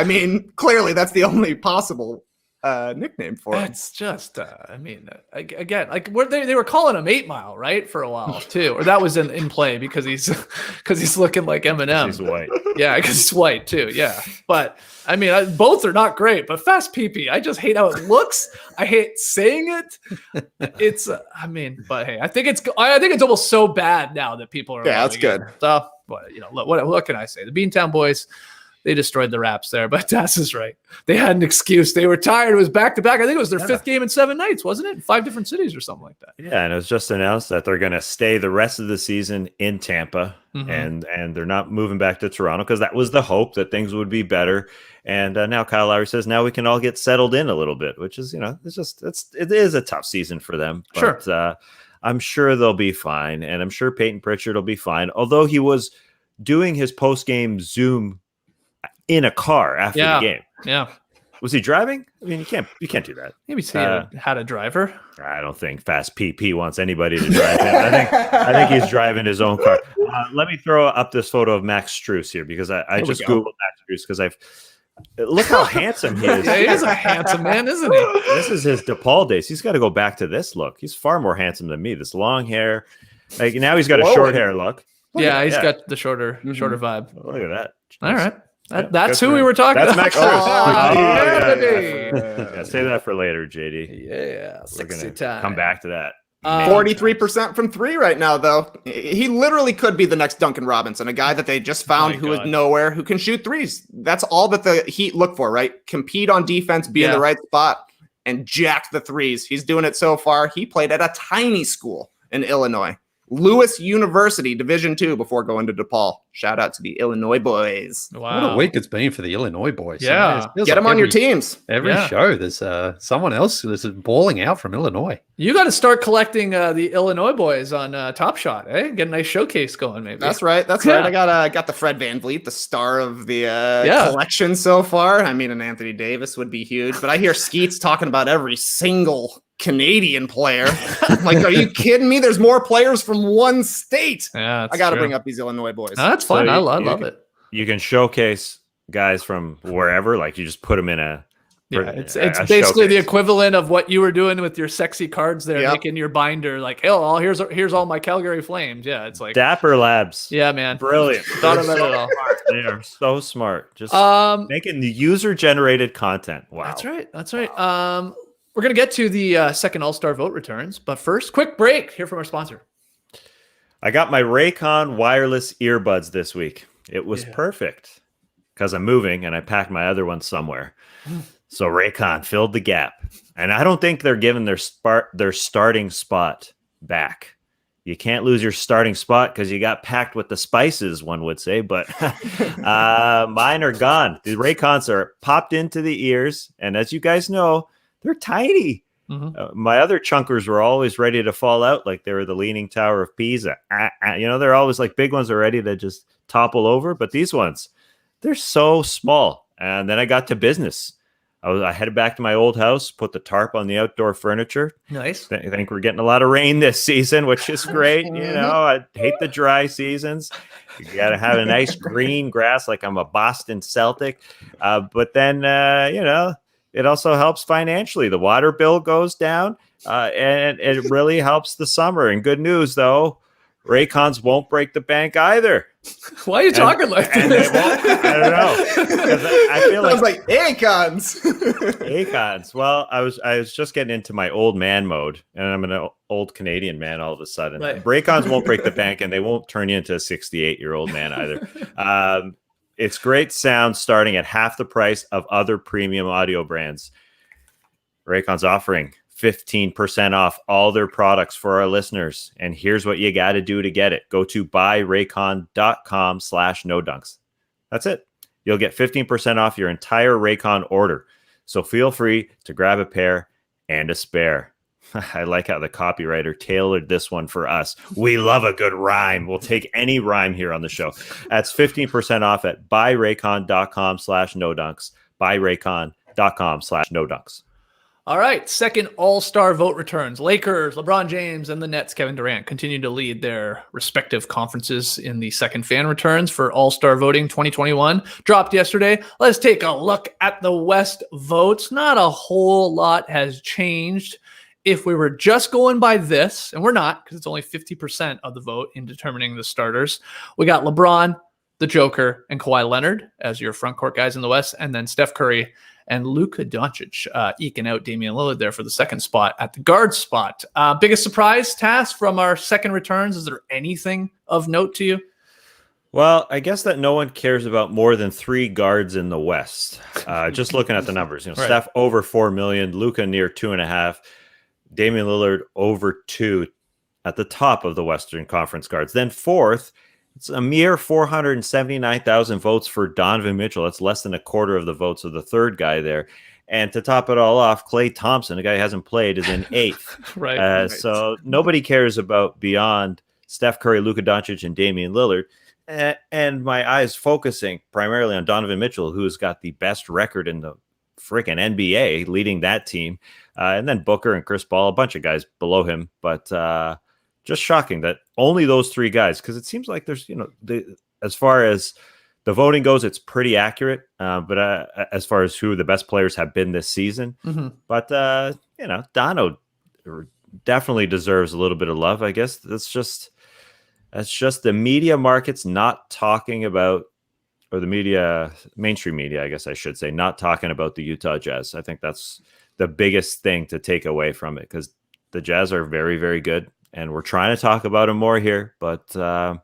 clearly that's the only possible nickname for him. It's just again, they were calling him 8 Mile, right, for a while too, or that was in play because he's looking like Eminem. He's white. Yeah, because he's white too. Yeah, but both are not great. But fast PP, I just hate how it looks. I hate saying it. It's but hey, I think it's almost so bad now that people are. Yeah, that's good. So, what can I say? The Beantown boys. They destroyed the Raps there, but Tass is right. They had an excuse. They were tired. It was back-to-back. I think it was their 5th game in 7 nights, wasn't it? In 5 different cities or something like that. Yeah, and it was just announced that they're going to stay the rest of the season in Tampa, and they're not moving back to Toronto because that was the hope that things would be better. And now Kyle Lowry says now we can all get settled in a little bit, which is, it is a tough season for them. But, sure. I'm sure they'll be fine, and I'm sure Payton Pritchard will be fine, although he was doing his post-game Zoom in a car after the game. Yeah. Was he driving? You can't do that. Maybe he had a driver. I don't think Fast PP wants anybody to drive him. I think he's driving his own car. Let me throw up this photo of Max Strus here because I just Googled Max Strus because look how handsome he is. Yeah, he is a handsome man, isn't he? This is his DePaul days. He's got to go back to this look. He's far more handsome than me. This long hair. Now he's got a short hair look. He's got the shorter vibe. Look at that. All right. That's who we were talking about. That's Max Strus. Yeah, save that for later, JD. Yeah, sexy time. Come back to that. 43% from 3 right now, though. He literally could be the next Duncan Robinson, a guy that they just found who is nowhere, who can shoot threes. That's all that the Heat look for, right? Compete on defense, be in the right spot, and jack the threes. He's doing it so far. He played at a tiny school in Illinois. Lewis University, Division II, before going to DePaul. Shout out to the Illinois boys. Wow. What a week it's been for the Illinois boys. Yeah. It feels Get them like on your teams. Every Yeah. show, there's someone else that's balling out from Illinois. You got to start collecting the Illinois boys on Top Shot, eh? Get a nice showcase going, maybe. That's right. That's Yeah. right. I got the Fred VanVleet, the star of the Yeah. collection so far. I mean, an Anthony Davis would be huge, but I hear Skeets talking about every single Canadian player. I'm like, are you kidding me? There's more players from one state. Yeah, I got to bring up these Illinois boys. No, that's fun. So I you- love it. You can showcase guys from wherever, like you just put them in a. Yeah, it's a basically the showcase. equivalent of what you were doing with your sexy cards there, Yep. making your binder like, oh, here's all my Calgary Flames. Yeah, it's like, Dapper Labs. yeah, man, Brilliant. Thought They're about so it all. smart. They are so smart. Just making the user-generated content. Wow. That's right. That's right. We're gonna get to the second All-Star vote returns, but first, quick break. Hear from our sponsor. I got my Raycon wireless earbuds this week. It was perfect because I'm moving and I packed my other ones somewhere. So Raycon filled the gap. And I don't think they're giving their starting spot back. You can't lose your starting spot because you got packed with the spices, one would say. But mine are gone. The Raycons are popped into the ears. And as you guys know, they're tiny. My other chunkers were always ready to fall out like they were the Leaning Tower of Pisa. They're always like big ones are ready to just topple over. But these ones, they're so small. And then I got to business. I headed back to my old house, put the tarp on the outdoor furniture. Nice. I think we're getting a lot of rain this season, which is great. I hate the dry seasons. You got to have a nice green grass like I'm a Boston Celtic. But then, it also helps financially. The water bill goes down, and it really helps the summer. And good news, though, Raycons won't break the bank either. Why are you talking like this? I don't know. 'Cause I feel I was like, Acons. Acons. Well, I was just getting into my old man mode, and I'm an old Canadian man all of a sudden. Right. Raycons won't break the bank, and they won't turn you into a 68-year-old man either. It's great sound starting at half the price of other premium audio brands. Raycon's offering 15% off all their products for our listeners. And here's what you got to do to get it. Go to buyraycon.com/nodunks. That's it. You'll get 15% off your entire Raycon order. So feel free to grab a pair and a spare. I like how the copywriter tailored this one for us. We love a good rhyme. We'll take any rhyme here on the show. That's 15% off at buyraycon.com/nodunks. Buyraycon.com/nodunks. All right, second All-Star vote returns. Lakers, LeBron James, and the Nets, Kevin Durant, continue to lead their respective conferences in the second fan returns for All-Star voting 2021. Dropped yesterday. Let's take a look at the West votes. Not a whole lot has changed. If we were just going by this, and we're not, because it's only 50% of the vote in determining the starters, we got LeBron, the Joker, and Kawhi Leonard as your front court guys in the West, and then Steph Curry and Luka Doncic eking out Damian Lillard there for the second spot at the guard spot. Biggest surprise, Tass, from our second returns? Is there anything of note to you? Well, I guess that no one cares about more than 3 guards in the West. Just looking at the numbers, Right. Steph over 4 million, Luka near 2.5, Damian Lillard over 2 at the top of the Western Conference guards. Then fourth, it's a mere 479,000 votes for Donovan Mitchell. That's less than a quarter of the votes of the third guy there. And to top it all off, Klay Thompson, a guy who hasn't played, is in 8th. Right. So nobody cares about beyond Steph Curry, Luka Doncic, and Damian Lillard. And my eyes focusing primarily on Donovan Mitchell, who's got the best record in the freaking NBA, leading that team. And then Booker and Chris Paul, a bunch of guys below him. But just shocking that only those 3 guys, because it seems like there's, as far as the voting goes, it's pretty accurate. But as far as who the best players have been this season, but Dono definitely deserves a little bit of love. I guess that's just the media markets not talking about, or the media, mainstream media, I guess I should say, not talking about the Utah Jazz. I think that's the biggest thing to take away from it, because the Jazz are very, very good. And we're trying to talk about them more here, but no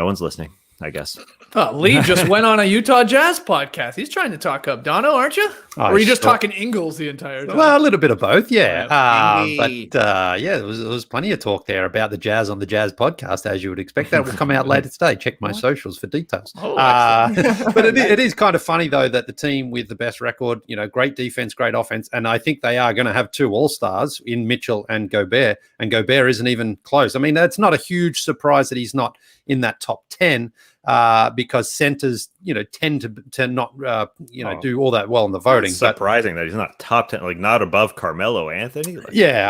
one's listening. I guess. Oh, Lee just went on a Utah Jazz podcast. He's trying to talk up Dono, aren't you? Or are you just talking Ingles the entire time? Well, a little bit of both, yeah. Indeed. There was plenty of talk there about the Jazz on the Jazz podcast, as you would expect. That will come out later today. Check my socials for details. Oh, but it is kind of funny, though, that the team with the best record, great defense, great offense, and I think they are going to have 2 All-Stars in Mitchell and Gobert Mm-hmm. isn't even close. I mean, that's not a huge surprise that he's not in that top 10. Because centers, tend to not, do all that well in the voting. It's surprising that he's not top 10, like not above Carmelo Anthony. Wow.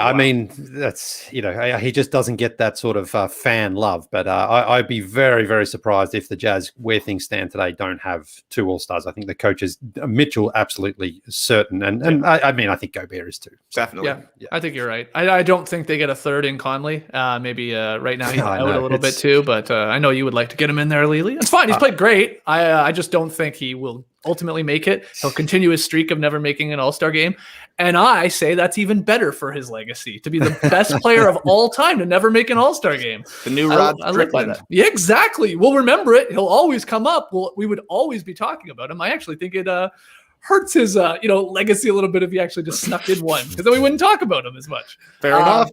I mean, that's, he just doesn't get that sort of fan love. But I'd be very, very surprised if the Jazz, where things stand today, don't have 2 All-Stars. I think the coaches, Mitchell, absolutely certain. And I think Gobert is too. Definitely. Yeah, I think you're right. I don't think they get a third in Conley. Maybe right now he's out a little bit too, but I know you would like to get him in there, Lily. It's fine. He's played great. I just don't think he will ultimately make it. He'll continue his streak of never making an All-Star game. And I say that's even better for his legacy, to be the best player of all time to never make an All-Star game. The new Rod Strickland. Yeah, exactly. We'll remember it. He'll always come up. We would always be talking about him. I actually think it hurts his legacy a little bit if he actually just snuck in one, because then we wouldn't talk about him as much. Fair enough.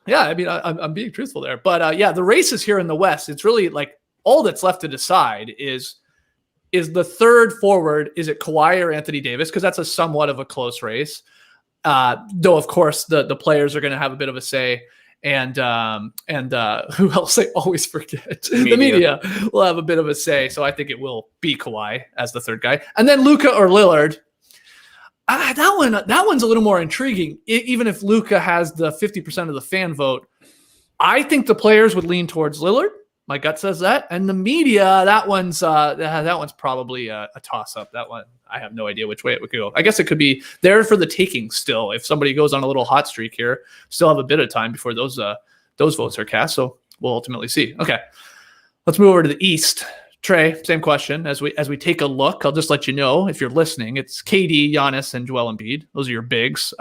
Yeah, I mean, I'm being truthful there. But the races here in the West, it's really like all that's left to decide is the third forward, is it Kawhi or Anthony Davis? Because that's a somewhat of a close race. Though, of course, the players are going to have a bit of a say. And who else I always forget? The media will have a bit of a say. So I think it will be Kawhi as the third guy. And then Luka or Lillard. That one's a little more intriguing. Even if Luka has the 50% of the fan vote, I think the players would lean towards Lillard. My gut says that. And the media, that one's probably a toss-up. That one, I have no idea which way it would go. I guess it could be there for the taking still. If somebody goes on a little hot streak here, still have a bit of time before those votes are cast. So we'll ultimately see. Okay, let's move over to the East. Trey, same question. As we take a look, I'll just let you know, if you're listening, it's KD, Giannis, and Joel Embiid. Those are your bigs.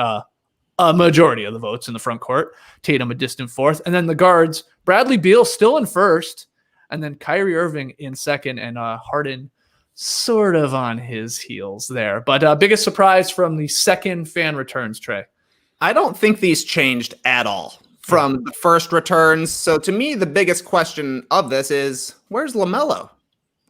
A majority of the votes in the front court. Tatum a distant fourth. And then the guards, Bradley Beal still in first. And then Kyrie Irving in second. And Harden sort of on his heels there. But biggest surprise from the second fan returns, Trey? I don't think these changed at all from the first returns. So to me, the biggest question of this is, where's LaMelo?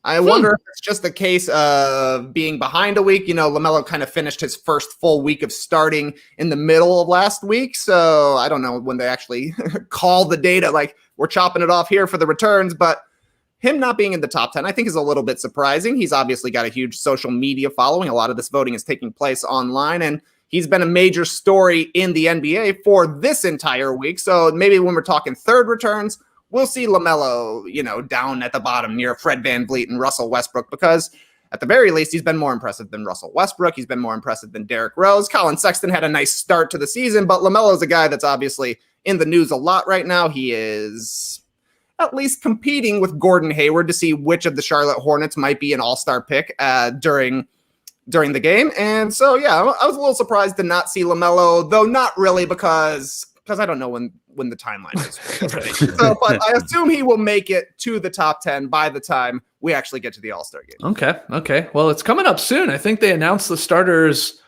I wonder if it's just a case of being behind a week. LaMelo kind of finished his first full week of starting in the middle of last week. So I don't know when they actually call the data, like we're chopping it off here for the returns, but him not being in the top 10, I think is a little bit surprising. He's obviously got a huge social media following. A lot of this voting is taking place online, and he's been a major story in the NBA for this entire week. So maybe when we're talking third returns, we'll see LaMelo, down at the bottom near Fred VanVleet and Russell Westbrook, because at the very least, he's been more impressive than Russell Westbrook. He's been more impressive than Derrick Rose. Colin Sexton had a nice start to the season, but LaMelo's a guy that's obviously in the news a lot right now. He is at least competing with Gordon Hayward to see which of the Charlotte Hornets might be an all-star pick during the game. And so, yeah, I was a little surprised to not see LaMelo, though not really because I don't know when the timeline is. Right? So, but I assume he will make it to the top 10 by the time we actually get to the All-Star game. Okay. Well, it's coming up soon. I think they announced the starters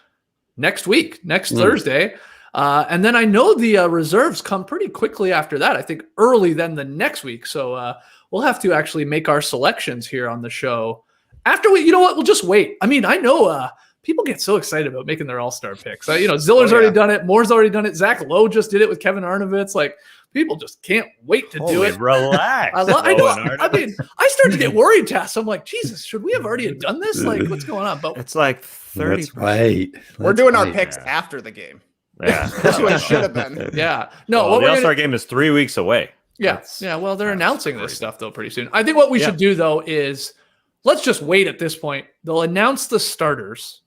next Thursday. And then I know the reserves come pretty quickly after that. I think early then the next week. So we'll have to actually make our selections here on the show after we, we'll just wait. I mean, I know people get so excited about making their all-star picks. Ziller's already done it. Moore's already done it. Zach Lowe just did it with Kevin Arnovitz. Like, people just can't wait to do it. Relax. I know. I mean, I start to get worried, Tess. I'm like, Jesus, should we have already done this? Like, what's going on? But it's like 30. We're doing our picks after the game. Yeah. That's what it should have been. Yeah. No, the All-Star game is 3 weeks away. Yeah. Well, they're announcing this stuff, though, pretty soon. I think what we should do, though, is let's just wait at this point. They'll announce the starters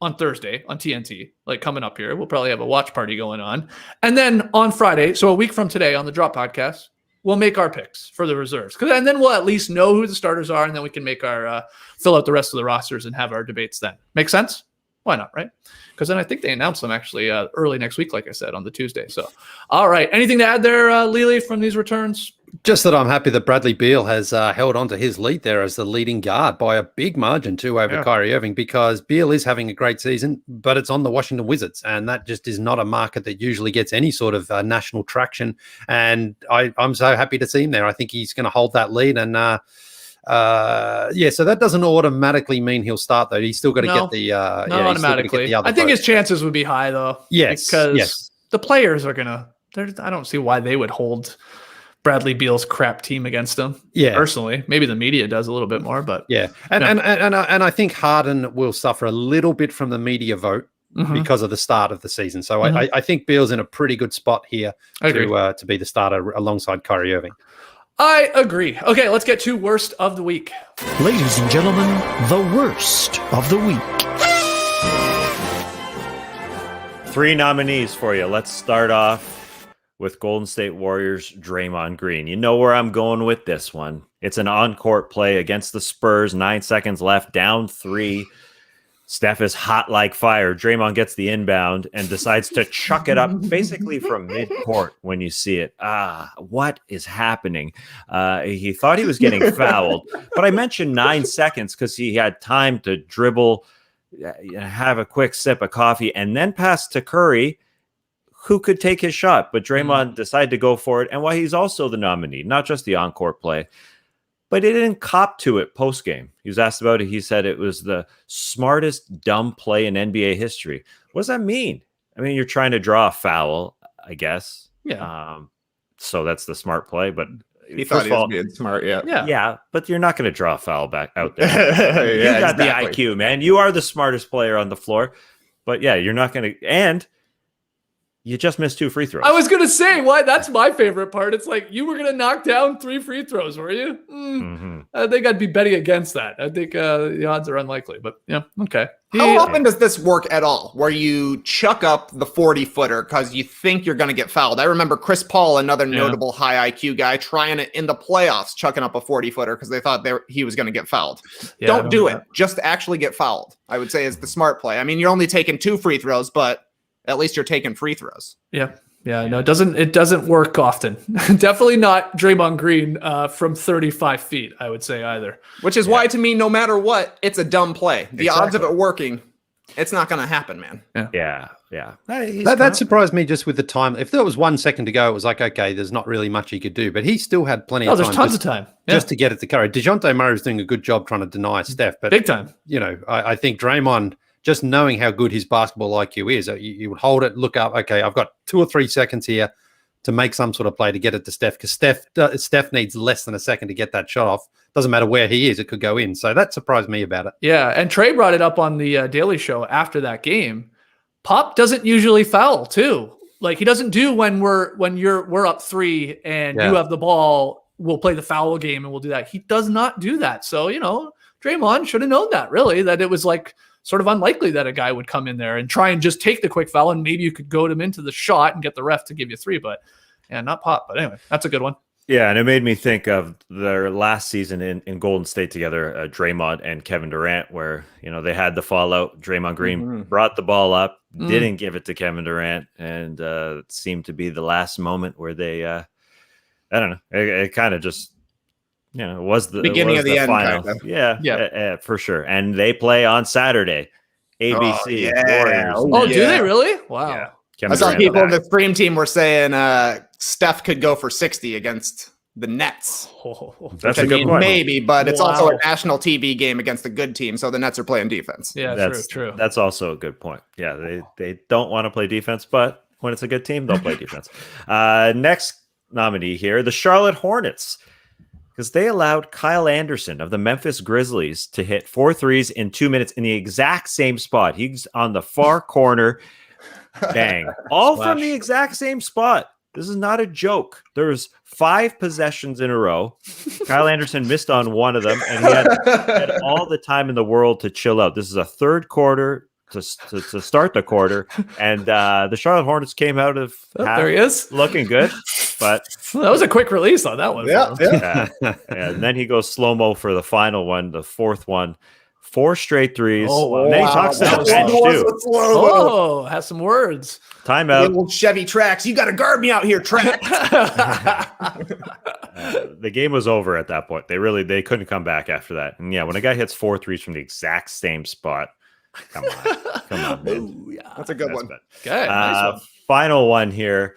on Thursday on TNT, like coming up here. We'll probably have a watch party going on. And then on Friday, so a week from today on the Drop Podcast, we'll make our picks for the reserves. And then we'll at least know who the starters are, and then we can make our fill out the rest of the rosters and have our debates then. Make sense? Why not, right? Because then I think they announce them actually early next week, like I said, on the Tuesday. So, all right. Anything to add there, Lily, from these returns? Just that I'm happy that Bradley Beal has held on to his lead there as the leading guard by a big margin too over Kyrie Irving, because Beal is having a great season, but it's on the Washington Wizards, and that just is not a market that usually gets any sort of national traction. And I'm so happy to see him there. I think he's going to hold that lead, and so that doesn't automatically mean he'll start though. He's still got to get the not automatically. I think his chances would be high though. Yes, because the players are gonna. I don't see why they would hold Bradley Beal's crap team against him. Yeah, personally, maybe the media does a little bit more, but and I think Harden will suffer a little bit from the media vote because of the start of the season. So I think Beal's in a pretty good spot here to be the starter alongside Kyrie Irving. I agree. Okay, let's get to worst of the week. Ladies and gentlemen, the worst of the week. 3 nominees for you. Let's start off with Golden State Warriors Draymond Green. You know where I'm going with this one. It's an on-court play against the Spurs, 9 seconds left, down 3. Steph is hot like fire. Draymond gets the inbound and decides to chuck it up basically from mid-court when you see it. What is happening? He thought he was getting fouled, but I mentioned 9 seconds because he had time to dribble, have a quick sip of coffee, and then pass to Curry, who could take his shot. But Draymond decided to go for it, and why he's also the nominee, not just the on-court play. But he didn't cop to it post-game. He was asked about it. He said it was the smartest dumb play in NBA history. What does that mean? I mean, you're trying to draw a foul, I guess. Yeah. So that's the smart play. But he thought he was being smart. Yeah. But you're not going to draw a foul back out there. You got the IQ, man. You are the smartest player on the floor. But yeah, you're not going to. And you just missed 2 free throws. I was going to say, why? That's my favorite part. It's like, you were going to knock down 3 free throws, were you? I think I'd be betting against that. I think the odds are unlikely, but yeah, okay. How often does this work at all, where you chuck up the 40-footer because you think you're going to get fouled? I remember Chris Paul, another notable high IQ guy, trying it in the playoffs, chucking up a 40-footer because they thought he was going to get fouled. Don't do it. Just actually get fouled, I would say, is the smart play. I mean, you're only taking 2 free throws, but at least you're taking free throws. Yeah. No, it doesn't work often. Definitely not Draymond Green from 35 feet, I would say either. Which is why, to me, no matter what, it's a dumb play. The odds of it working, it's not going to happen, man. Yeah. That surprised me just with the time. If there was 1 second to go, it was like, okay, there's not really much he could do. But he still had plenty of time. There's tons of time. Just to get it to Curry. DeJounte Murray was doing a good job trying to deny Steph. But, big time. You know, I think Draymond, just knowing how good his basketball IQ is, you would hold it, look up, okay, I've got 2 or 3 seconds here to make some sort of play to get it to Steph, because Steph needs less than a second to get that shot off. Doesn't matter where he is, it could go in. So that surprised me about it. Yeah, and Trey brought it up on the Daily Show after that game. Pop doesn't usually foul too. Like, he doesn't do when we're up 3 and you have the ball, we'll play the foul game and we'll do that. He does not do that. So, Draymond should have known that, really, that it was like sort of unlikely that a guy would come in there and try and just take the quick foul, and maybe you could goad him into the shot and get the ref to give you 3. But not Pop. But anyway, that's a good one. Yeah, and it made me think of their last season in Golden State together, Draymond and Kevin Durant, where they had the fallout. Draymond Green brought the ball up, didn't give it to Kevin Durant, and it seemed to be the last moment where they, I don't know, it kind of just. It was the beginning of the end. Final. Kind of. Yeah, for sure. And they play on Saturday. ABC. Warriors. Do they really? Wow. Yeah. I saw people in the stream team were saying Steph could go for 60 against the Nets. That's a good point. Maybe, but it's also a national TV game against a good team, so the Nets are playing defense. Yeah, that's true. That's also a good point. Yeah, they don't want to play defense, but when it's a good team, they'll play defense. Next nominee here, the Charlotte Hornets. Because they allowed Kyle Anderson of the Memphis Grizzlies to hit 4 threes in 2 minutes in the exact same spot. He's on the far corner. Bang. All from the exact same spot. This is not a joke. There's 5 possessions in a row. Kyle Anderson missed on one of them, and he had all the time in the world to chill out. This is a third quarter to start the quarter, and the Charlotte Hornets came out of there he is, looking good. But that was a quick release on that one. Yeah. And then he goes slow-mo for the final one, the fourth one 4 straight threes. Oh, wow. And then he talks to the That bench was too. a slow one. Oh, has some words. Timeout. Old Chevy Trax. You got to guard me out here, Trax. The game was over at that point. They couldn't come back after that. And yeah, when a guy hits 4 threes from the exact same spot, come on, man. Ooh, yeah. That's a good one. bad. Okay, nice one. Final one here.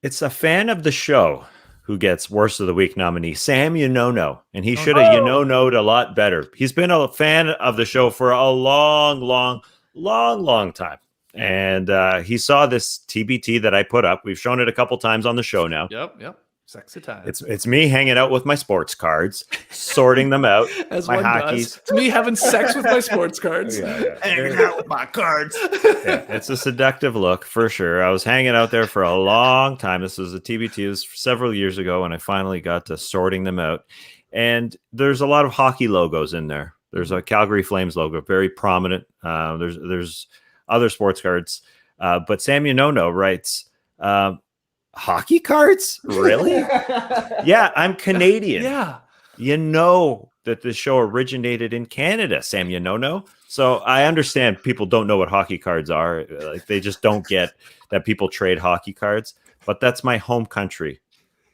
It's a fan of the show who gets Worst of the Week nominee, Sam Yonono. And he should have Yonono'd a lot better. He's been a fan of the show for a long time. And he saw this TBT that I put up. We've shown it a couple times on the show now. Yep. Sexy time. It's me hanging out with my sports cards, sorting them out. As my one hockeys. does. It's me having sex with my sports cards. Hanging out with my cards. Yeah, it's a seductive look for sure. I was hanging out there for a long time. This was a TBT. It was several years ago, and I finally got to sorting them out. And there's a lot of hockey logos in there. There's a Calgary Flames logo, very prominent. There's other sports cards, but Sam Yonono writes, hockey cards? Really? Yeah, I'm Canadian. Yeah. You know that the show originated in Canada, Sam Yonono. So I understand people don't know what hockey cards are. Like they just don't get that people trade hockey cards. But that's my home country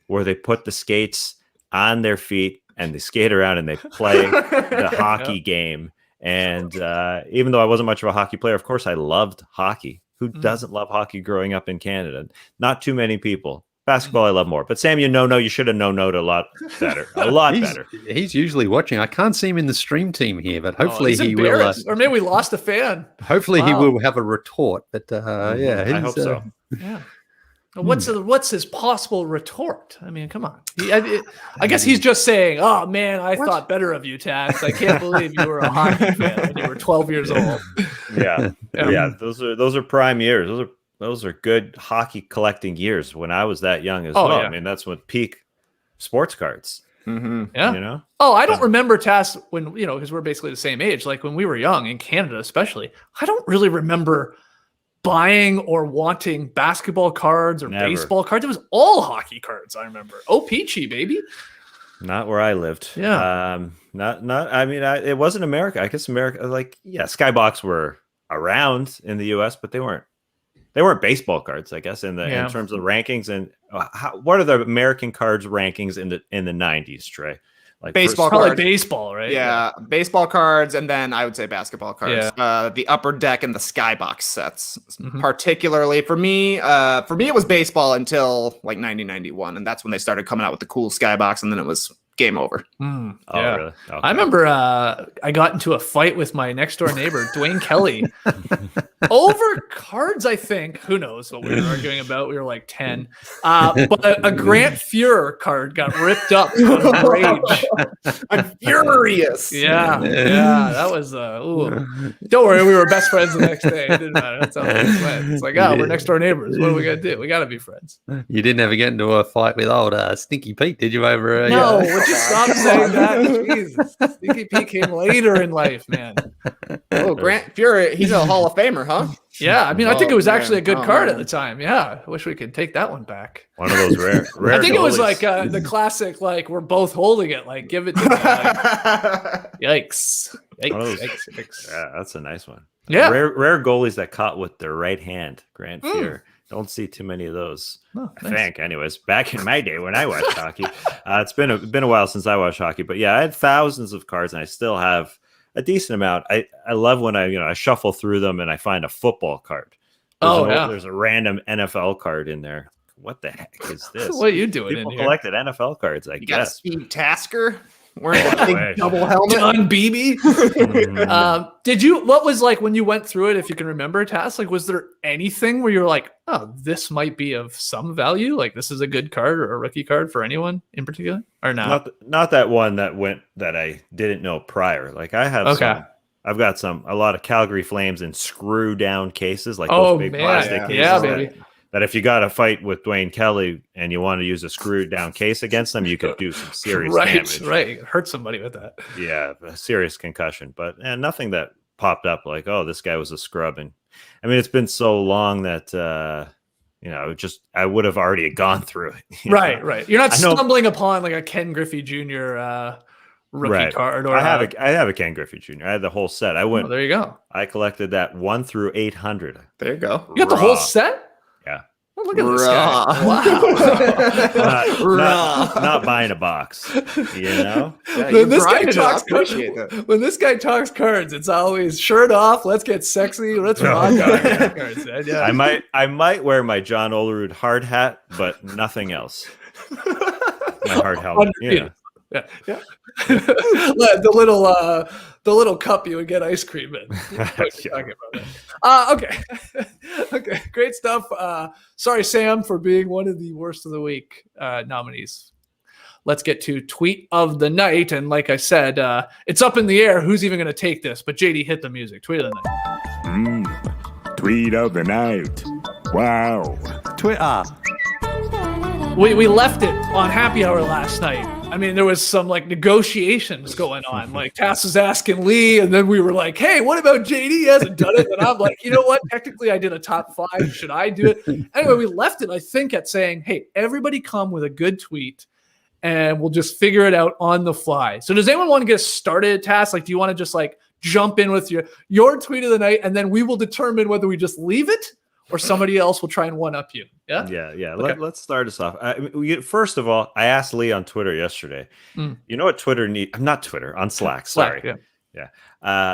where they put the skates on their feet and they skate around and they play the hockey game. And even though I wasn't much of a hockey player, of course, I loved hockey. Who doesn't love hockey growing up in Canada? Not too many people. Basketball, I love more. But Sam, you should have no-no'd a lot better. A lot better. He's usually watching. I can't see him in the stream team here, but hopefully he will. Or maybe we lost a fan. Hopefully he will have a retort. But yeah, I hope so. Yeah. What's his possible retort? I mean, come on. I guess he's just saying, "Oh man, I thought better of you, Tax. I can't believe you were a hockey fan when you were 12 years old." Yeah. Those are prime years. Those are good hockey collecting years when I was that young as well. Yeah. I mean, that's when peak sports cards. Mm-hmm. Yeah. You know? Oh, I don't remember Tass when because we're basically the same age. Like when we were young in Canada, especially. I don't really remember buying or wanting basketball cards or baseball cards. It was all hockey cards. I remember. Oh, peachy, baby. Not where I lived. Yeah. I mean, it wasn't America. I guess America, Skybox were around in the US, but they weren't baseball cards, I guess, in terms of rankings. And what are the American cards rankings in the 90s, Trey? Like baseball probably cards. baseball, right? Yeah, baseball cards, and then I would say basketball cards. Yeah. The Upper Deck and the Skybox sets, particularly for me. For me, it was baseball until like 1991, and that's when they started coming out with the cool Skybox, and then it was game over. Oh, Yeah. really? Okay. I remember I got into a fight with my next door neighbor, Dwayne Kelly, over cards, I think. Who knows what we were arguing about? We were like 10. But a Grant Fuhrer card got ripped up out of rage. I'm furious. Yeah. That was don't worry, we were best friends the next day. It didn't matter. That's how it went. It's like, we're next door neighbors. What are we gonna do? We gotta be friends. You didn't ever get into a fight with old Stinky Pete, did you? Over No, would you stop saying that? Jesus. Stinky Pete came later in life, man. Oh, Grant Fuhrer, he's a Hall of Famer, huh? Yeah, I mean, I think it was actually a good card man. at the time. Yeah, I wish we could take that one back. One of those rare I think it was goalies. like the classic, like we're both holding it, like give it to me. Like, yikes. One of those- Yikes. Yeah, that's a nice one. Yeah. Rare goalies that caught with their right hand. Grant Fuhrer. Don't see too many of those. Oh, I nice. think, anyways. Back in my day when I watched hockey, it's been a while since I watched hockey. But yeah, I had thousands of cards, and I still have a decent amount. I love when I shuffle through them and I find a football card. There's a random NFL card in there. What the heck is this? What are you doing People in here? collected NFL cards, I You got a guess. Speed Tasker wearing a big double helmet. John Beebe. What was like when you went through it, if you can remember, Tass, like was there anything where you're like, oh, this might be of some value? Like this is a good card or a rookie card for anyone in particular? Or not? Not that one that I didn't know prior. Like I have I've got a lot of Calgary Flames in screw down cases, like those big plastic cases. Yeah, baby. That if you got a fight with Dwayne Kelly and you want to use a screwed down case against them, you could do some serious damage. Right. Hurt somebody with that. Yeah, a serious concussion. But nothing that popped up like, oh, this guy was a scrub. And I mean, it's been so long that I would have already gone through it. Right. You're not stumbling upon like a Ken Griffey Jr. rookie card. Or I have a Ken Griffey Jr. I had the whole set. I went. Oh, there you go. I collected that 1 through 800. There you go. You got the whole set? Yeah. Oh, look at this guy. Wow. Not buying a box. You know. When this guy grinded it. I talks appreciate cards, that. when this guy talks cards, it's always shirt off. Let's get sexy. Let's rock our cards. Man. Yeah. I might wear my John Olerud hard hat, but nothing else. My hard helmet. Yeah. Yeah. the little cup you would get ice cream in. Okay. Okay. Great stuff. Sorry, Sam, for being one of the worst of the week nominees. Let's get to tweet of the night. And like I said, it's up in the air. Who's even going to take this? But JD, hit the music. Tweet of the night. Tweet of the night. Wow. Twitter. We left it on happy hour last night. I mean, there was some like negotiations going on. Like Tass was asking Lee, and then we were like, "Hey, what about JD? He hasn't done it." And I'm like, "You know what? Technically, I did a top 5. Should I do it?" Anyway, we left it, I think, at saying, "Hey, everybody come with a good tweet, and we'll just figure it out on the fly." So, does anyone want to get started, Tass? Like, do you want to just like jump in with your tweet of the night, and then we will determine whether we just leave it or somebody else will try and one up you? Yeah. Yeah. Okay. Let's start us off. First of all, I asked Lee on Twitter yesterday. You know what Twitter needs? Not Twitter, on Slack. Sorry. Yeah.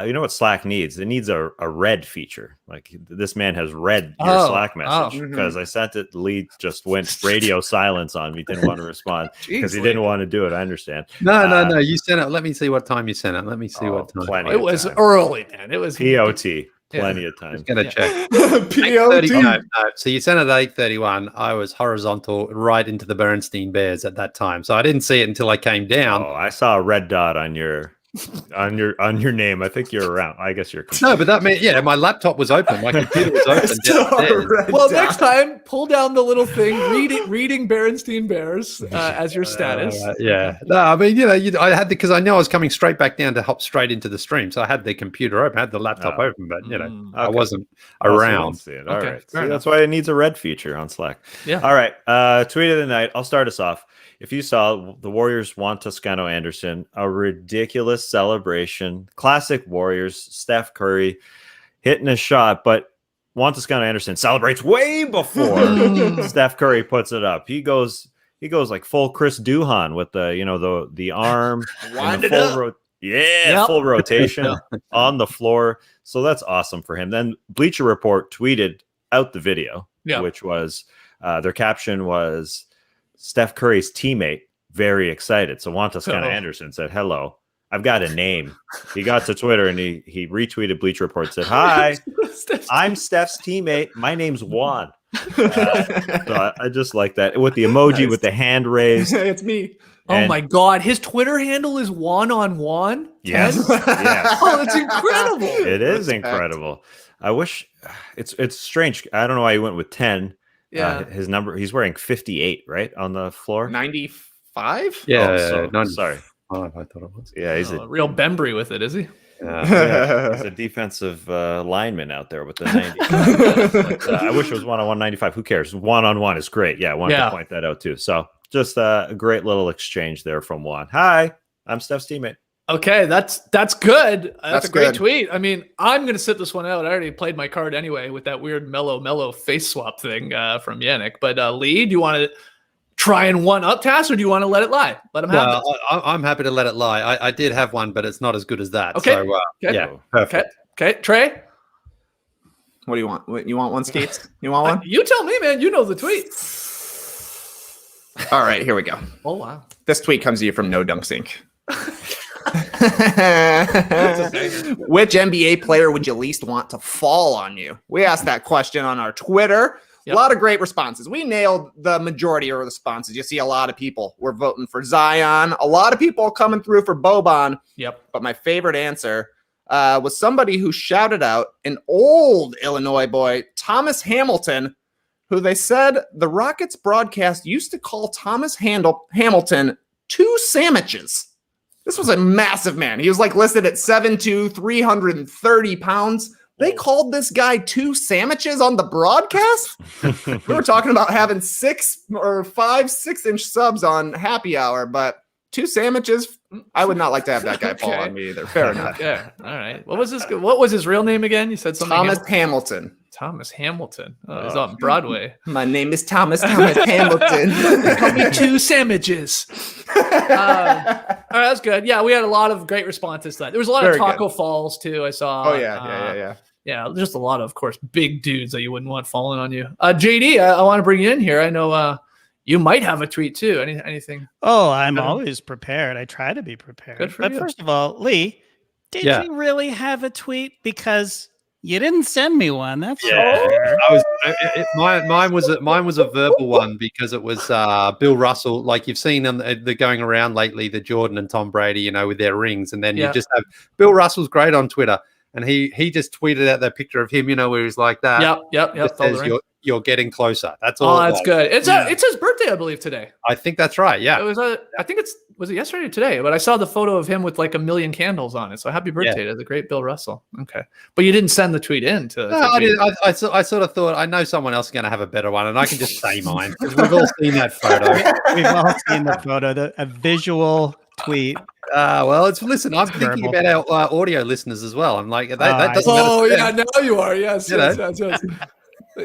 You know what Slack needs? It needs a red feature. Like this man has read your Slack message because I sent it. Lee just went radio silence on me. Didn't want to respond because he didn't want to do it. I understand. No. You sent it. Let me see what time you sent it. Let me see what time. Plenty. It was early, man. It was POT. Plenty of time. Just gonna check. POT. No. So you sent it at 8:31. I was horizontal right into the Bernstein Bears at that time, so I didn't see it until I came down. Oh, I saw a red dot on your name. I think you're around. I guess you're. No, but that meant my laptop was open. My computer was open downstairs. Well, next time, pull down the little thing, reading Berenstein Bears as your status. No, I mean, I had because I know I was coming straight back down to hop straight into the stream, so I had the computer open, I had the laptop open, but I wasn't around. See it. All right. See, that's why it needs a red feature on Slack. Yeah. All right. Tweet of the night. I'll start us off. If you saw, the Warriors want Toscano Anderson, a ridiculous celebration. Classic Warriors, Steph Curry hitting a shot, but Juan Toscano Anderson celebrates way before Steph Curry puts it up. He goes like full Chris Duhon with the arm, Wind and it the full full rotation on the floor. So that's awesome for him. Then Bleacher Report tweeted out the video, which was their caption was, Steph Curry's teammate, very excited. So Juan Toscano Anderson said, "Hello, I've got a name." He got to Twitter and he retweeted Bleacher Report, said, "Hi, I'm Steph's teammate. My name's Juan." So I just like that with the emoji with the hand raised. It's me. Oh my God, his Twitter handle is Juan on Juan. Yes. Yes. Oh, that's incredible. It is incredible. I wish it's strange. I don't know why he went with 10. Yeah, his number. He's wearing 58, right, on the floor. 95. Yeah. 95, Sorry. I thought it was. Yeah, he's a real Bembry with it, is he? He's a defensive lineman out there with the 90. But, I wish it was 1-on-1 95. Who cares? 1-on-1 is great. Yeah, I wanted to point that out too. So just a great little exchange there from Juan. Hi, I'm Steph's teammate. Okay, that's good. That's a great good. tweet. I mean, I'm going to sit this one out. I already played my card anyway with that weird mellow face swap thing from Yannick. But Lee, do you want to try and one up Tass, or do you want to let it lie? Let him have it. I'm happy to let it lie. I did have one, but it's not as good as that. Okay. So, Okay. yeah, perfect. Okay, Trey? What do you want? You want one, Skates? You want one? You tell me, man. You know the tweet. All right, here we go. Oh, wow. This tweet comes to you from No Dunk Sink. Which NBA player would you least want to fall on you? We asked that question on our Twitter. Yep. A lot of great responses. We nailed the majority of responses. You see a lot of people were voting for Zion. A lot of people coming through for Boban. Yep. But my favorite answer was somebody who shouted out an old Illinois boy, Thomas Hamilton, who they said the Rockets broadcast used to call Thomas Hamilton two sandwiches. This was a massive man. He was like listed at 6'2", 330 pounds. They called this guy two sandwiches on the broadcast. We were talking about having 6 or 5 6-inch subs on happy hour, but 2 sandwiches. I would not like to have that guy fall on me either. Fair enough. Yeah. All right. What was his real name again? You said something. Thomas Hamilton. Thomas Hamilton. Oh, he's on Broadway. My name is Thomas Hamilton. Call me 2 sandwiches. All right, that's good. Yeah, we had a lot of great responses to that. There was a lot of Taco Falls too. I saw. Oh yeah. Yeah, just a lot of course, big dudes that you wouldn't want falling on you. JD, I want to bring you in here. I know you might have a tweet too. Anything? Oh, I'm always prepared. I try to be prepared. Good for but you. First of all, Lee, did you really have a tweet? Because you didn't send me one. That's mine was a verbal one because it was Bill Russell. Like you've seen them, they're going around lately, the Jordan and Tom Brady, with their rings, and then you just have Bill Russell's great on Twitter. And he just tweeted out that picture of him, where he's like that. Yep. Says, you're getting closer. That's all. Oh, that's good. It's his birthday, I believe, today. I think that's right. Yeah. It was. I think was it yesterday or today? But I saw the photo of him with like 1 million candles on it. So happy birthday to the great Bill Russell. Okay, but you didn't send the tweet in to. No, I did. I sort of thought I know someone else is going to have a better one, and I can just say mine because we've all seen that photo. We've all seen the photo. A visual tweet. Well, listen. I'm thinking about our audio listeners as well. I'm like, that doesn't matter. Oh yeah, now you are. Yes.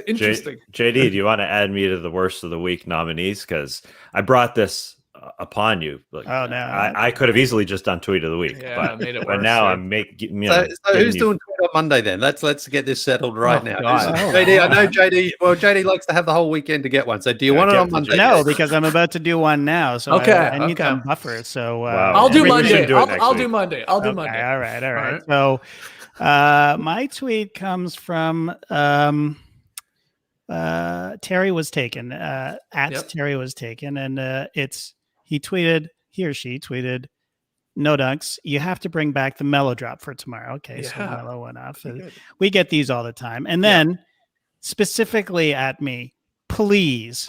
Interesting. JD, do you want to add me to the worst of the week nominees? Because I brought this upon you. Like, no. I could have easily just done tweet of the week, but now I'm making. So who's doing tweet on Monday then? Let's get this settled right now. God. JD, I know JD. Well, JD likes to have the whole weekend to get one. So do you want it on Monday? No, because I'm about to do one now. So I need some buffer. So I'll do Monday. I'll do Monday. I'll do Monday. All right. So my tweet comes from Terry was taken Terry was taken, and he or she tweeted, no dunks, you have to bring back the Melo drop for tomorrow. Okay, so Melo went off. We get these all the time. And then specifically at me, please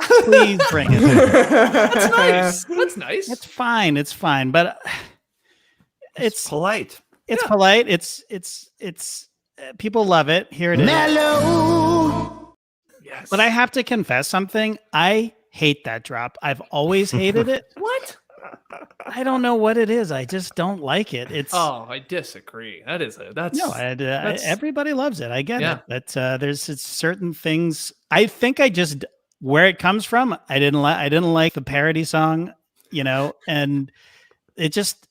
bring it. That's nice. That's nice. It's fine, but it's polite. It's polite. It's people love it. Here it is. Melo. Yes. But I have to confess something. I hate that drop. I've always hated it. What? I don't know what it is. I just don't like it. I disagree. Everybody loves it. I get it. But there's certain things. I think where it comes from. I didn't like the parody song, and it just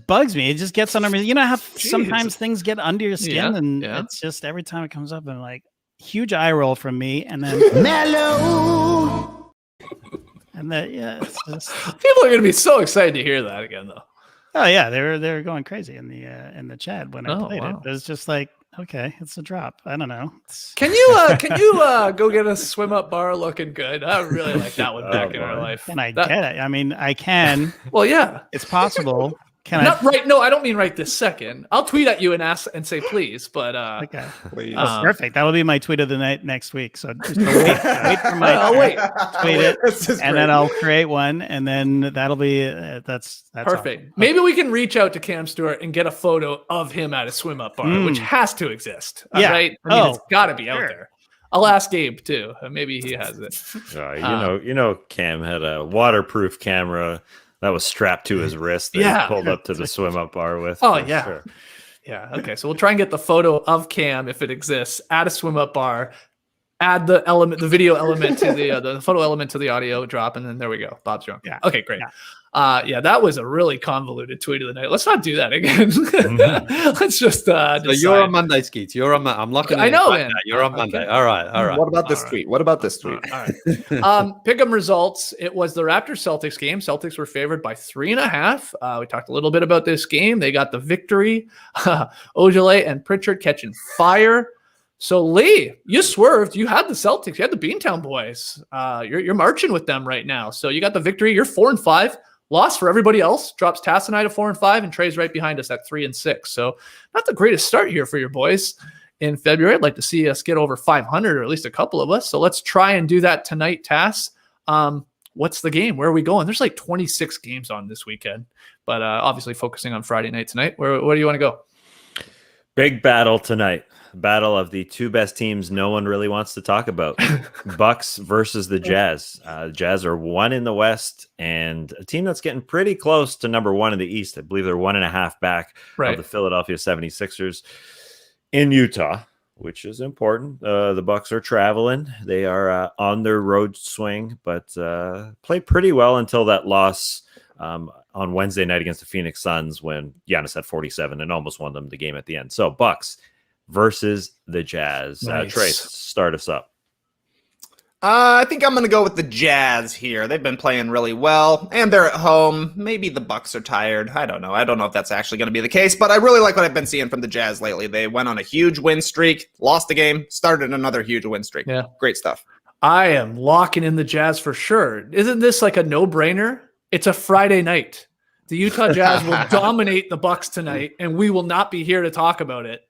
bugs me. It just gets under me. You know how sometimes things get under your skin, and it's just every time it comes up, I'm like, huge eye roll from me, and then Melo. And that, it's just people are going to be so excited to hear that again, though. Oh yeah, they were going crazy in the chat when I played it. It was just like, okay, it's a drop. I don't know. Can you go get a swim up bar looking good? I really like that one back in our life. Can I get it? I mean, I can. Well, yeah, it's possible. Right? No, I don't mean right this second. I'll tweet at you and ask and say please, but okay, please. Perfect. That'll be my tweet of the night next week. So just wait for my tweet it, and then I'll create one, and then that'll be that's perfect. Awesome. Maybe we can reach out to Cam Stewart and get a photo of him at a swim up bar, which has to exist. Right? I mean, it's got to be out there. I'll ask Gabe too. Maybe he has it. Cam had a waterproof camera that was strapped to his wrist that he pulled up to the swim up bar with. Oh, yeah. Sure. Yeah. Okay. So we'll try and get the photo of Cam, if it exists, at a swim up bar, add the video element to the photo element to the audio drop, and then there we go. Bob's drunk. Yeah. Okay, great. That was a really convoluted tweet of the night. Let's not do that again. Let's just decide. So you're on Monday, Skeets. You're on I'm locking it. I know, man. You're on Monday. All right. What about this tweet? All right. Pick 'em results. It was the Raptors Celtics game. Celtics were favored by 3.5. We talked a little bit about this game. They got the victory. Ojale and Pritchard catching fire. So Lee, you swerved. You had the Celtics. You had the Beantown boys. You're marching with them right now. So you got the victory. You're 4-5. Loss for everybody else. Drops Tass and I to 4-5, and Trey's right behind us at 3-6. So not the greatest start here for your boys in February. I'd like to see us get over 500, or at least a couple of us. So let's try and do that tonight, Tass. What's the game? Where are we going? There's like 26 games on this weekend, but obviously focusing on Friday night tonight. Where do you want to go? Big battle tonight. battle of the two best teams no one really wants to talk about. Bucks versus the Jazz. Jazz are 1 in the West, and a team that's getting pretty close to number 1 in the East. I believe they're 1.5 back of the Philadelphia 76ers in Utah, which is important. The Bucks are traveling. They are on their road swing, but played pretty well until that loss on Wednesday night against the Phoenix Suns when Giannis had 47 and almost won them the game at the end. So Bucks versus the Jazz. Nice. Trace, start us up. I think I'm going to go with the Jazz here. They've been playing really well, and they're at home. Maybe the Bucks are tired. I don't know. I don't know if that's actually going to be the case, but I really like what I've been seeing from the Jazz lately. They went on a huge win streak, lost the game, started another huge win streak. Yeah. Great stuff. I am locking in the Jazz for sure. Isn't this like a no-brainer? It's a Friday night. The Utah Jazz will dominate the Bucks tonight, and we will not be here to talk about it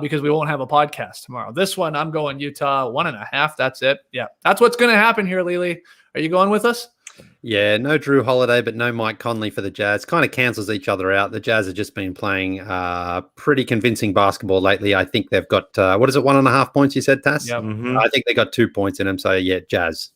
because we won't have a podcast tomorrow. This one, I'm going Utah 1.5. That's it. Yeah, that's what's going to happen here, Lily. Are you going with us? Yeah, no Drew Holiday, but no Mike Conley for the Jazz. Kind of cancels each other out. The Jazz have just been playing pretty convincing basketball lately. I think they've got, 1.5 points, you said, Tass? Yep. Mm-hmm. I think they got 2 points in them. So, yeah, Jazz.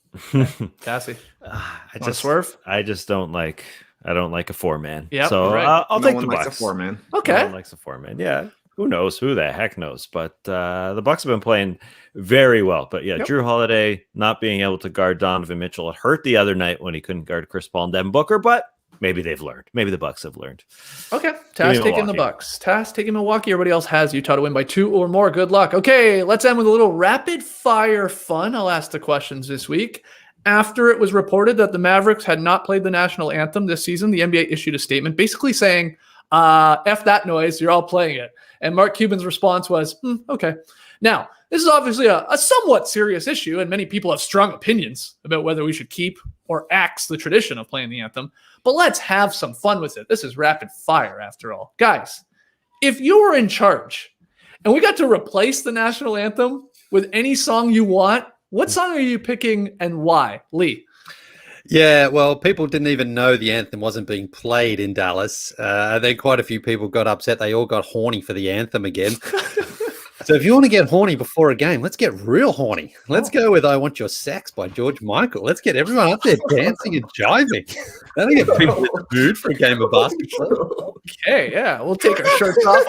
Cassie, I just swerve. I just don't like. I don't like a 4-man. Yep, so right. I'll No take one the likes Bucks. a 4-man. Okay. No one likes a 4-man. Yeah. Who knows? Who the heck knows? But the Bucks have been playing very well. But yeah, Drew Holiday not being able to guard Donovan Mitchell. It hurt the other night when he couldn't guard Chris Paul and Devin Booker, but maybe they've learned. Maybe the Bucks have learned. Okay. Tass taking the Bucks. Tass taking Milwaukee. Everybody else has Utah to win by 2 or more. Good luck. Okay, let's end with a little rapid fire fun. I'll ask the questions this week. After it was reported that the Mavericks had not played the national anthem this season, the NBA issued a statement basically saying, F that noise, you're all playing it. And Mark Cuban's response was, okay. Now, this is obviously a somewhat serious issue, and many people have strong opinions about whether we should keep or axe the tradition of playing the anthem. But let's have some fun with it. This is rapid fire, after all. Guys, if you were in charge and we got to replace the national anthem with any song you want, what song are you picking and why? Lee? Yeah, well, people didn't even know the anthem wasn't being played in Dallas. Then quite a few people got upset. They all got horny for the anthem again. So if you want to get horny before a game, let's get real horny. Let's go with I Want Your Sex by George Michael. Let's get everyone up there dancing and jiving. That'll get people in the mood for a game of basketball. Okay, yeah. We'll take our shirts off.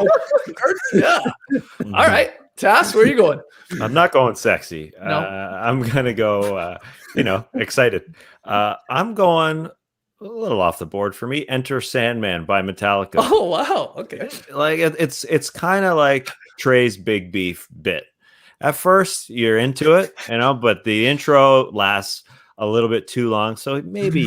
Yeah. All right. Tass, where are you going? I'm not going sexy. No. I'm going to go, excited. I'm going a little off the board for me. Enter Sandman by Metallica. Oh, wow. Okay. Like it's kind of like Trey's Big Beef bit. At first, you're into it, but the intro lasts a little bit too long, so maybe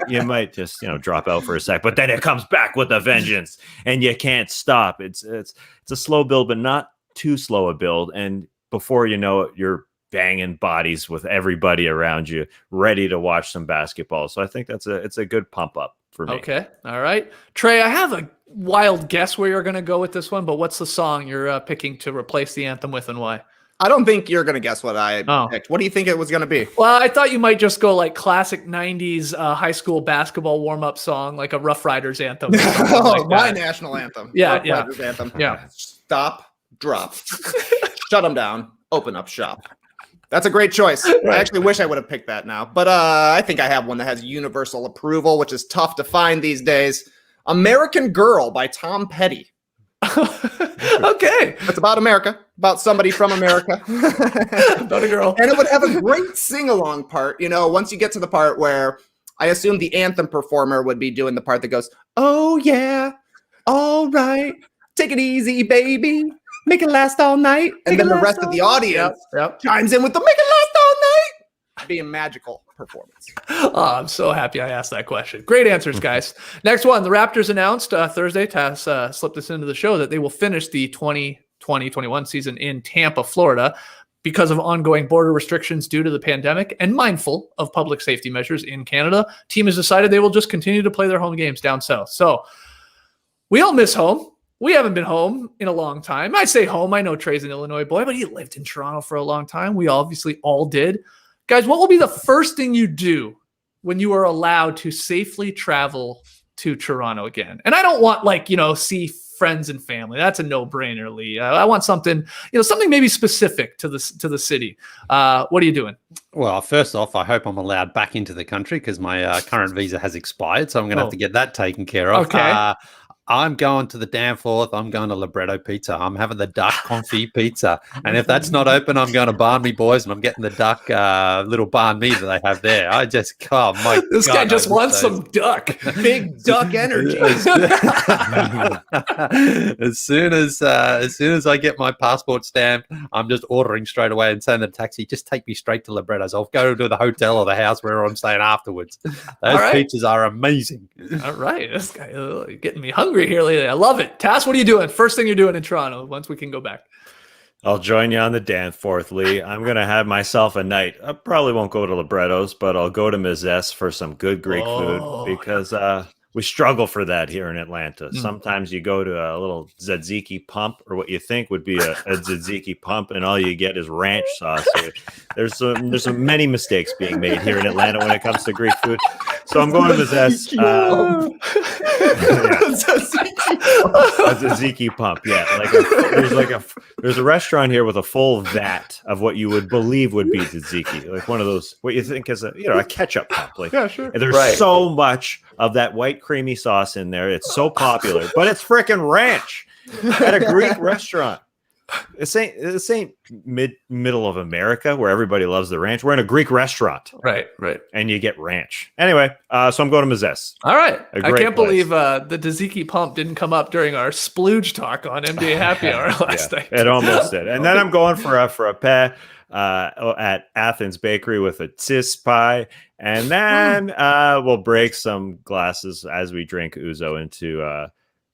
you might just drop out for a sec. But then it comes back with a vengeance, and you can't stop. It's a slow build, but not too slow a build, and before you know it, you're banging bodies with everybody around you, ready to watch some basketball. So I think it's a good pump up for me. Okay. All right. Trey, I have a wild guess where you're going to go with this one, but what's the song you're picking to replace the anthem with and why? I don't think you're going to guess what I picked. What do you think it was going to be? Well, I thought you might just go like classic 90s high school basketball warm-up song, like a Rough Riders anthem. My national anthem. Yeah, Rough yeah. Riders anthem. Yeah. Stop, drop, shut them down, open up shop. That's a great choice. I actually wish I would have picked that now, but I think I have one that has universal approval, which is tough to find these days. American Girl by Tom Petty. Okay. It's about America, about somebody from America. About a girl. And it would have a great sing-along part, once you get to the part where I assume the anthem performer would be doing the part that goes, oh yeah, all right, take it easy, baby, make it last all night. And then the rest of the audience chimes in with the make it last all night. Be a magical performance. Oh, I'm so happy I asked that question. Great answers, guys. Next one. The Raptors announced Thursday, Tass slipped this into the show, that they will finish the 2020-21 season in Tampa, Florida, because of ongoing border restrictions due to the pandemic and mindful of public safety measures in Canada. Team has decided they will just continue to play their home games down south. So we all miss home. We haven't been home in a long time. I say home. I know Trey's an Illinois boy, but he lived in Toronto for a long time. We obviously all did. Guys, what will be the first thing you do when you are allowed to safely travel to Toronto again? And I don't want see friends and family. That's a no-brainer, Lee. I want something, something maybe specific to the city. What are you doing? Well, first off, I hope I'm allowed back into the country because my current visa has expired, so I'm going to have to get that taken care of. Okay. I'm going to the Danforth. I'm going to Libretto Pizza. I'm having the duck confit pizza. And if that's not open, I'm going to Barn Me Boys and I'm getting the duck little barn me that they have there. This guy just wants some duck. Big duck energy. As soon as I get my passport stamped, I'm just ordering straight away and saying to the taxi, just take me straight to Libretto's. I'll go to the hotel or the house where I'm staying afterwards. Those pizzas are amazing. All right. This guy getting me hungry here lately. I love it. Tass, what are you doing? First thing you're doing in Toronto once we can go back. I'll join you on the Danforth, Lee. I'm going to have myself a night. I probably won't go to Libretto's, but I'll go to Mizes for some good Greek food because we struggle for that here in Atlanta. Sometimes you go to a little tzatziki pump or what you think would be a tzatziki pump, and all you get is ranch sauce. There's many mistakes being made here in Atlanta when it comes to Greek food. So I'm going to Mizes. A tzatziki pump, yeah. There's a restaurant here with a full vat of what you would believe would be tzatziki, like one of those what you think is a ketchup pump. Like, yeah, sure. There's so much of that white creamy sauce in there. It's so popular, but it's freaking ranch at a Greek restaurant. This ain't middle of America where everybody loves the ranch. We're in a Greek restaurant, right, and you get ranch. Anyway, so I'm going to Mizes. All right, I can't believe the tzatziki pump didn't come up during our splooge talk on NBA Happy Hour last night. It almost did. And then I'm going for a pair at Athens Bakery with a tis pie, and then we'll break some glasses as we drink ouzo into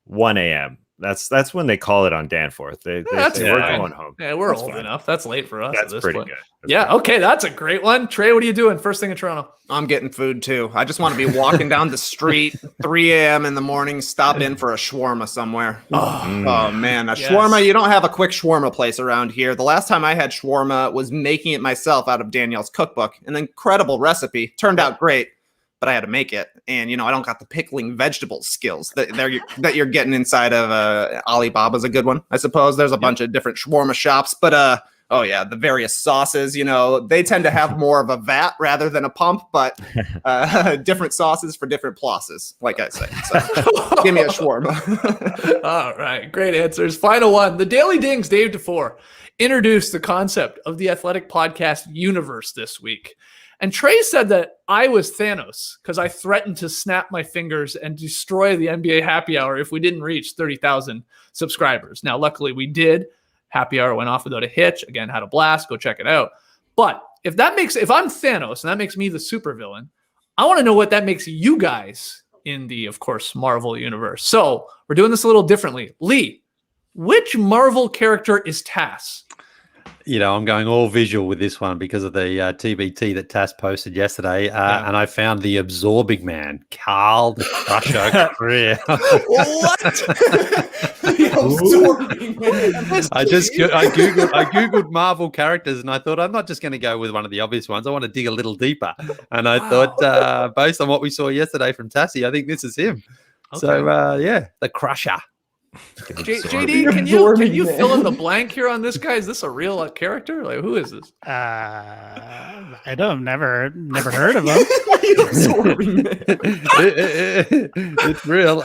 1 a.m. That's when they call it on Danforth. They say we're going home. Yeah, we're old enough. That's late for us. That's at this pretty point. good. Okay, that's a great one. Trey, what are you doing first thing in Toronto? I'm getting food too. I just want to be walking down the street 3 a.m. in the morning, stop in for a shawarma somewhere. Oh man, shawarma. You don't have a quick shawarma place around here. The last time I had shawarma was making it myself out of Danielle's cookbook. An incredible recipe. Turned out great. But I had to make it, and I don't got the pickling vegetable skills that you're getting inside of Alibaba's a good one, I suppose. There's a bunch of different shawarma shops, but the various sauces, they tend to have more of a vat rather than a pump, but different sauces for different plosses, like I say. So give me a shawarma. All right, great answers. Final one. The Daily Ding's Dave DeFore introduced the concept of the Athletic Podcast universe this week. And Trey said that I was Thanos because I threatened to snap my fingers and destroy the NBA Happy Hour if we didn't reach 30,000 subscribers. Now, luckily we did. Happy Hour went off without a hitch. Again, had a blast. Go check it out. But if I'm Thanos and that makes me the supervillain, I want to know what that makes you guys in the, of course, Marvel universe. So we're doing this a little differently. Lee, which Marvel character is Tass? I'm going all visual with this one because of the TBT that Tass posted yesterday. And I found the absorbing man, Carl the Crusher Greer. What? The absorbing man. I Googled Marvel characters and I thought, I'm not just going to go with one of the obvious ones. I want to dig a little deeper. And I thought, based on what we saw yesterday from Tassie, I think this is him. Okay. So, the Crusher. JD, can you fill in the blank here on this guy? Is this a real character? Like, who is this? I don't. Never heard of him. It's real.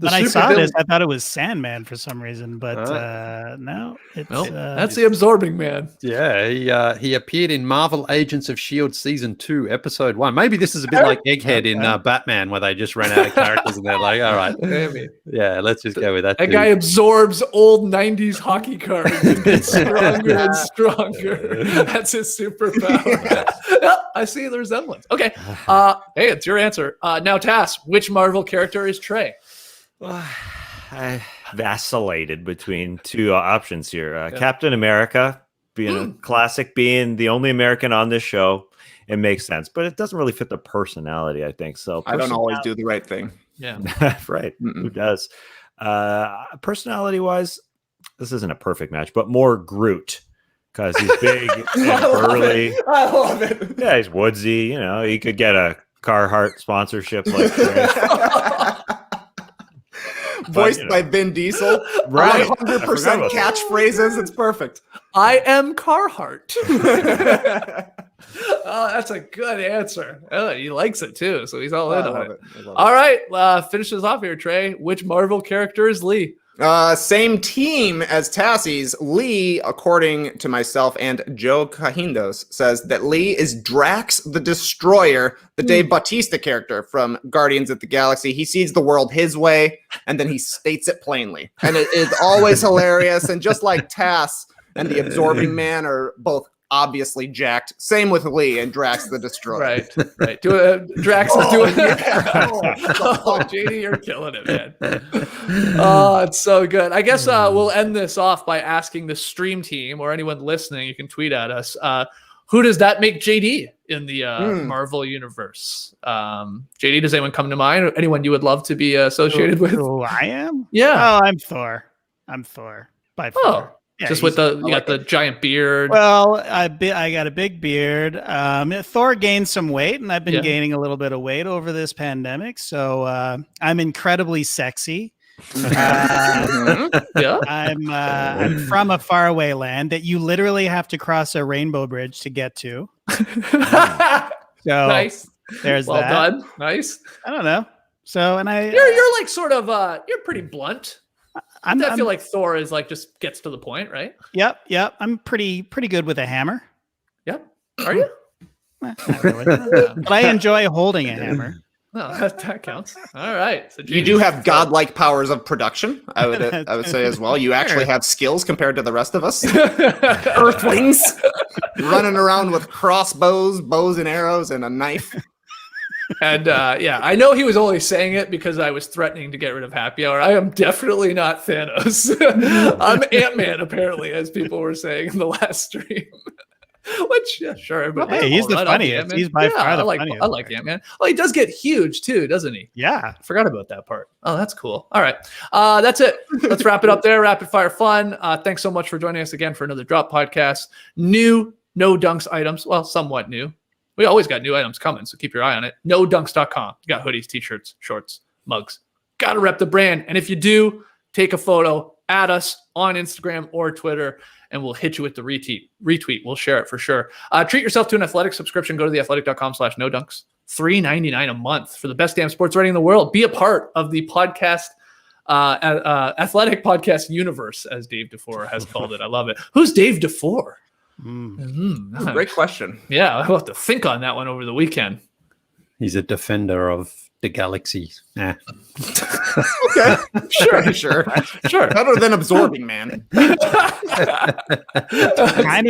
When I saw this, I thought it was Sandman for some reason, but no, it's that's the absorbing man. Yeah, he appeared in Marvel Agents of S.H.I.E.L.D. Season 2, Episode 1. Maybe this is a bit like Egghead in Batman, where they just ran out of characters and they're like, all right, yeah, let's just go with that. That guy absorbs old 90s hockey cards and gets stronger and stronger. That's his superpower. I see the resemblance. Okay. Hey, it's your answer. Now, Tass, which Marvel character is Trey? I vacillated between two options here. Captain America, being a classic, being the only American on this show, it makes sense, but it doesn't really fit the personality, I think. So I don't always do the right thing. Yeah, right. Who does? Personality-wise, this isn't a perfect match, but more Groot because he's big and burly. I love it. Yeah, he's woodsy. He could get a Carhartt sponsorship like Trey. voiced by Vin Diesel. Right. 100% catchphrases. It's perfect. I am Carhartt. Oh, that's a good answer. Oh, he likes it too, so he's all in on it. All right, finish this off here, Trey. Which Marvel character is Lee? Same team as Tassie's. Lee, according to myself and Joe Cahindos, says that Lee is Drax the Destroyer, the Dave Bautista character from Guardians of the Galaxy. He sees the world his way, and then he states it plainly. And it is always hilarious. And just like Tass and the Absorbing Man are both obviously jacked. Same with Lee and Drax the Destroyer. Right. Drax is doing it. Oh, JD, you're killing it, man. Oh, it's so good. I guess we'll end this off by asking the stream team or anyone listening, you can tweet at us. Who does that make JD in the Marvel universe? JD, does anyone come to mind? Anyone you would love to be associated with? Who I am? Yeah. Oh, I'm Thor. By far. Oh. Yeah, just with you got the giant beard. Well, I got a big beard. Thor gained some weight, and I've been gaining a little bit of weight over this pandemic. So I'm incredibly sexy. I'm from a faraway land that you literally have to cross a rainbow bridge to get to. So nice. There's well that. done. Nice. I don't know. So you're like sort of you're pretty blunt. I feel I'm like Thor is like just gets to the point, right? Yep. I'm pretty good with a hammer. Yep. Are you? Not really. But I enjoy holding a hammer. No, that counts. All right. So you do have godlike powers of production. I would say as well. You actually have skills compared to the rest of us. Earthlings running around with crossbows, bows and arrows, and a knife. And I know he was only saying it because I was threatening to get rid of Happy Hour. I am definitely not Thanos. I'm Ant-Man, apparently, as people were saying in the last stream. Which, yeah, sure. But hey, he's the funniest. He's by far the funniest. I like Ant-Man. Well, he does get huge, too, doesn't he? Yeah. I forgot about that part. Oh, that's cool. All right. That's it. Let's wrap it up there. Rapid fire fun. Thanks so much for joining us again for another Drop Podcast. New No Dunks items. Well, somewhat new. We always got new items coming, so keep your eye on it. NoDunks.com. You got hoodies, t-shirts, shorts, mugs. Got to rep the brand. And if you do, take a photo, add us on Instagram or Twitter, and we'll hit you with the retweet. We'll share it for sure. Treat yourself to an athletic subscription. Go to theathletic.com/nodunks. $3.99 a month for the best damn sports writing in the world. Be a part of the podcast, athletic podcast universe, as Dave DeFore has called it. I love it. Who's Dave DeFore? Great question. Yeah, I'll have to think on that one over the weekend. He's a defender of the galaxy. Okay. Sure. Better than Absorbing Man. Kind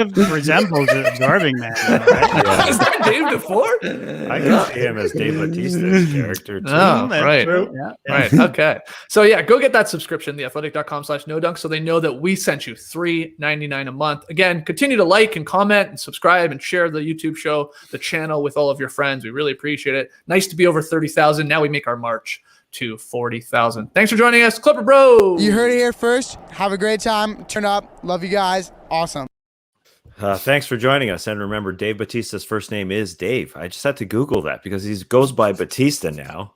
of resembles Absorbing Man. Right? Yeah. Is that Dave DeFore? I can see him as Dave Bautista's character too. Oh, right. Yeah. Right. Okay. So yeah, go get that subscription, theathletic.com/nodunk, so they know that we sent you $3.99 a month. Again, continue to like and comment and subscribe and share the YouTube show, the channel with all of your friends. We really appreciate it. Nice to be over 30,000. Now we make our march to 40,000. Thanks for joining us, Clipper Bro. You heard it here first. Have a great time. Turn up. Love you guys. Awesome. Thanks for joining us. And remember, Dave Bautista's first name is Dave. I just had to Google that because he goes by Batista now.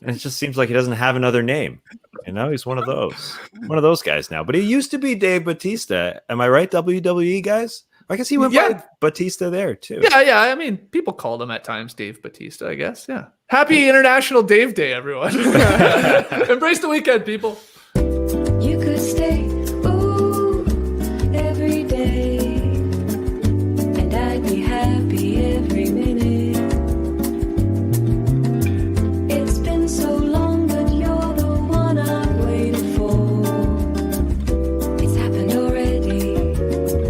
And it just seems like he doesn't have another name. And now he's one of those guys now. But he used to be Dave Bautista. Am I right, WWE guys? I guess he went by Batista there too. Yeah. I mean, people called him at times Dave Bautista, I guess. Yeah. Happy International Dave Day, everyone. Embrace the weekend, people.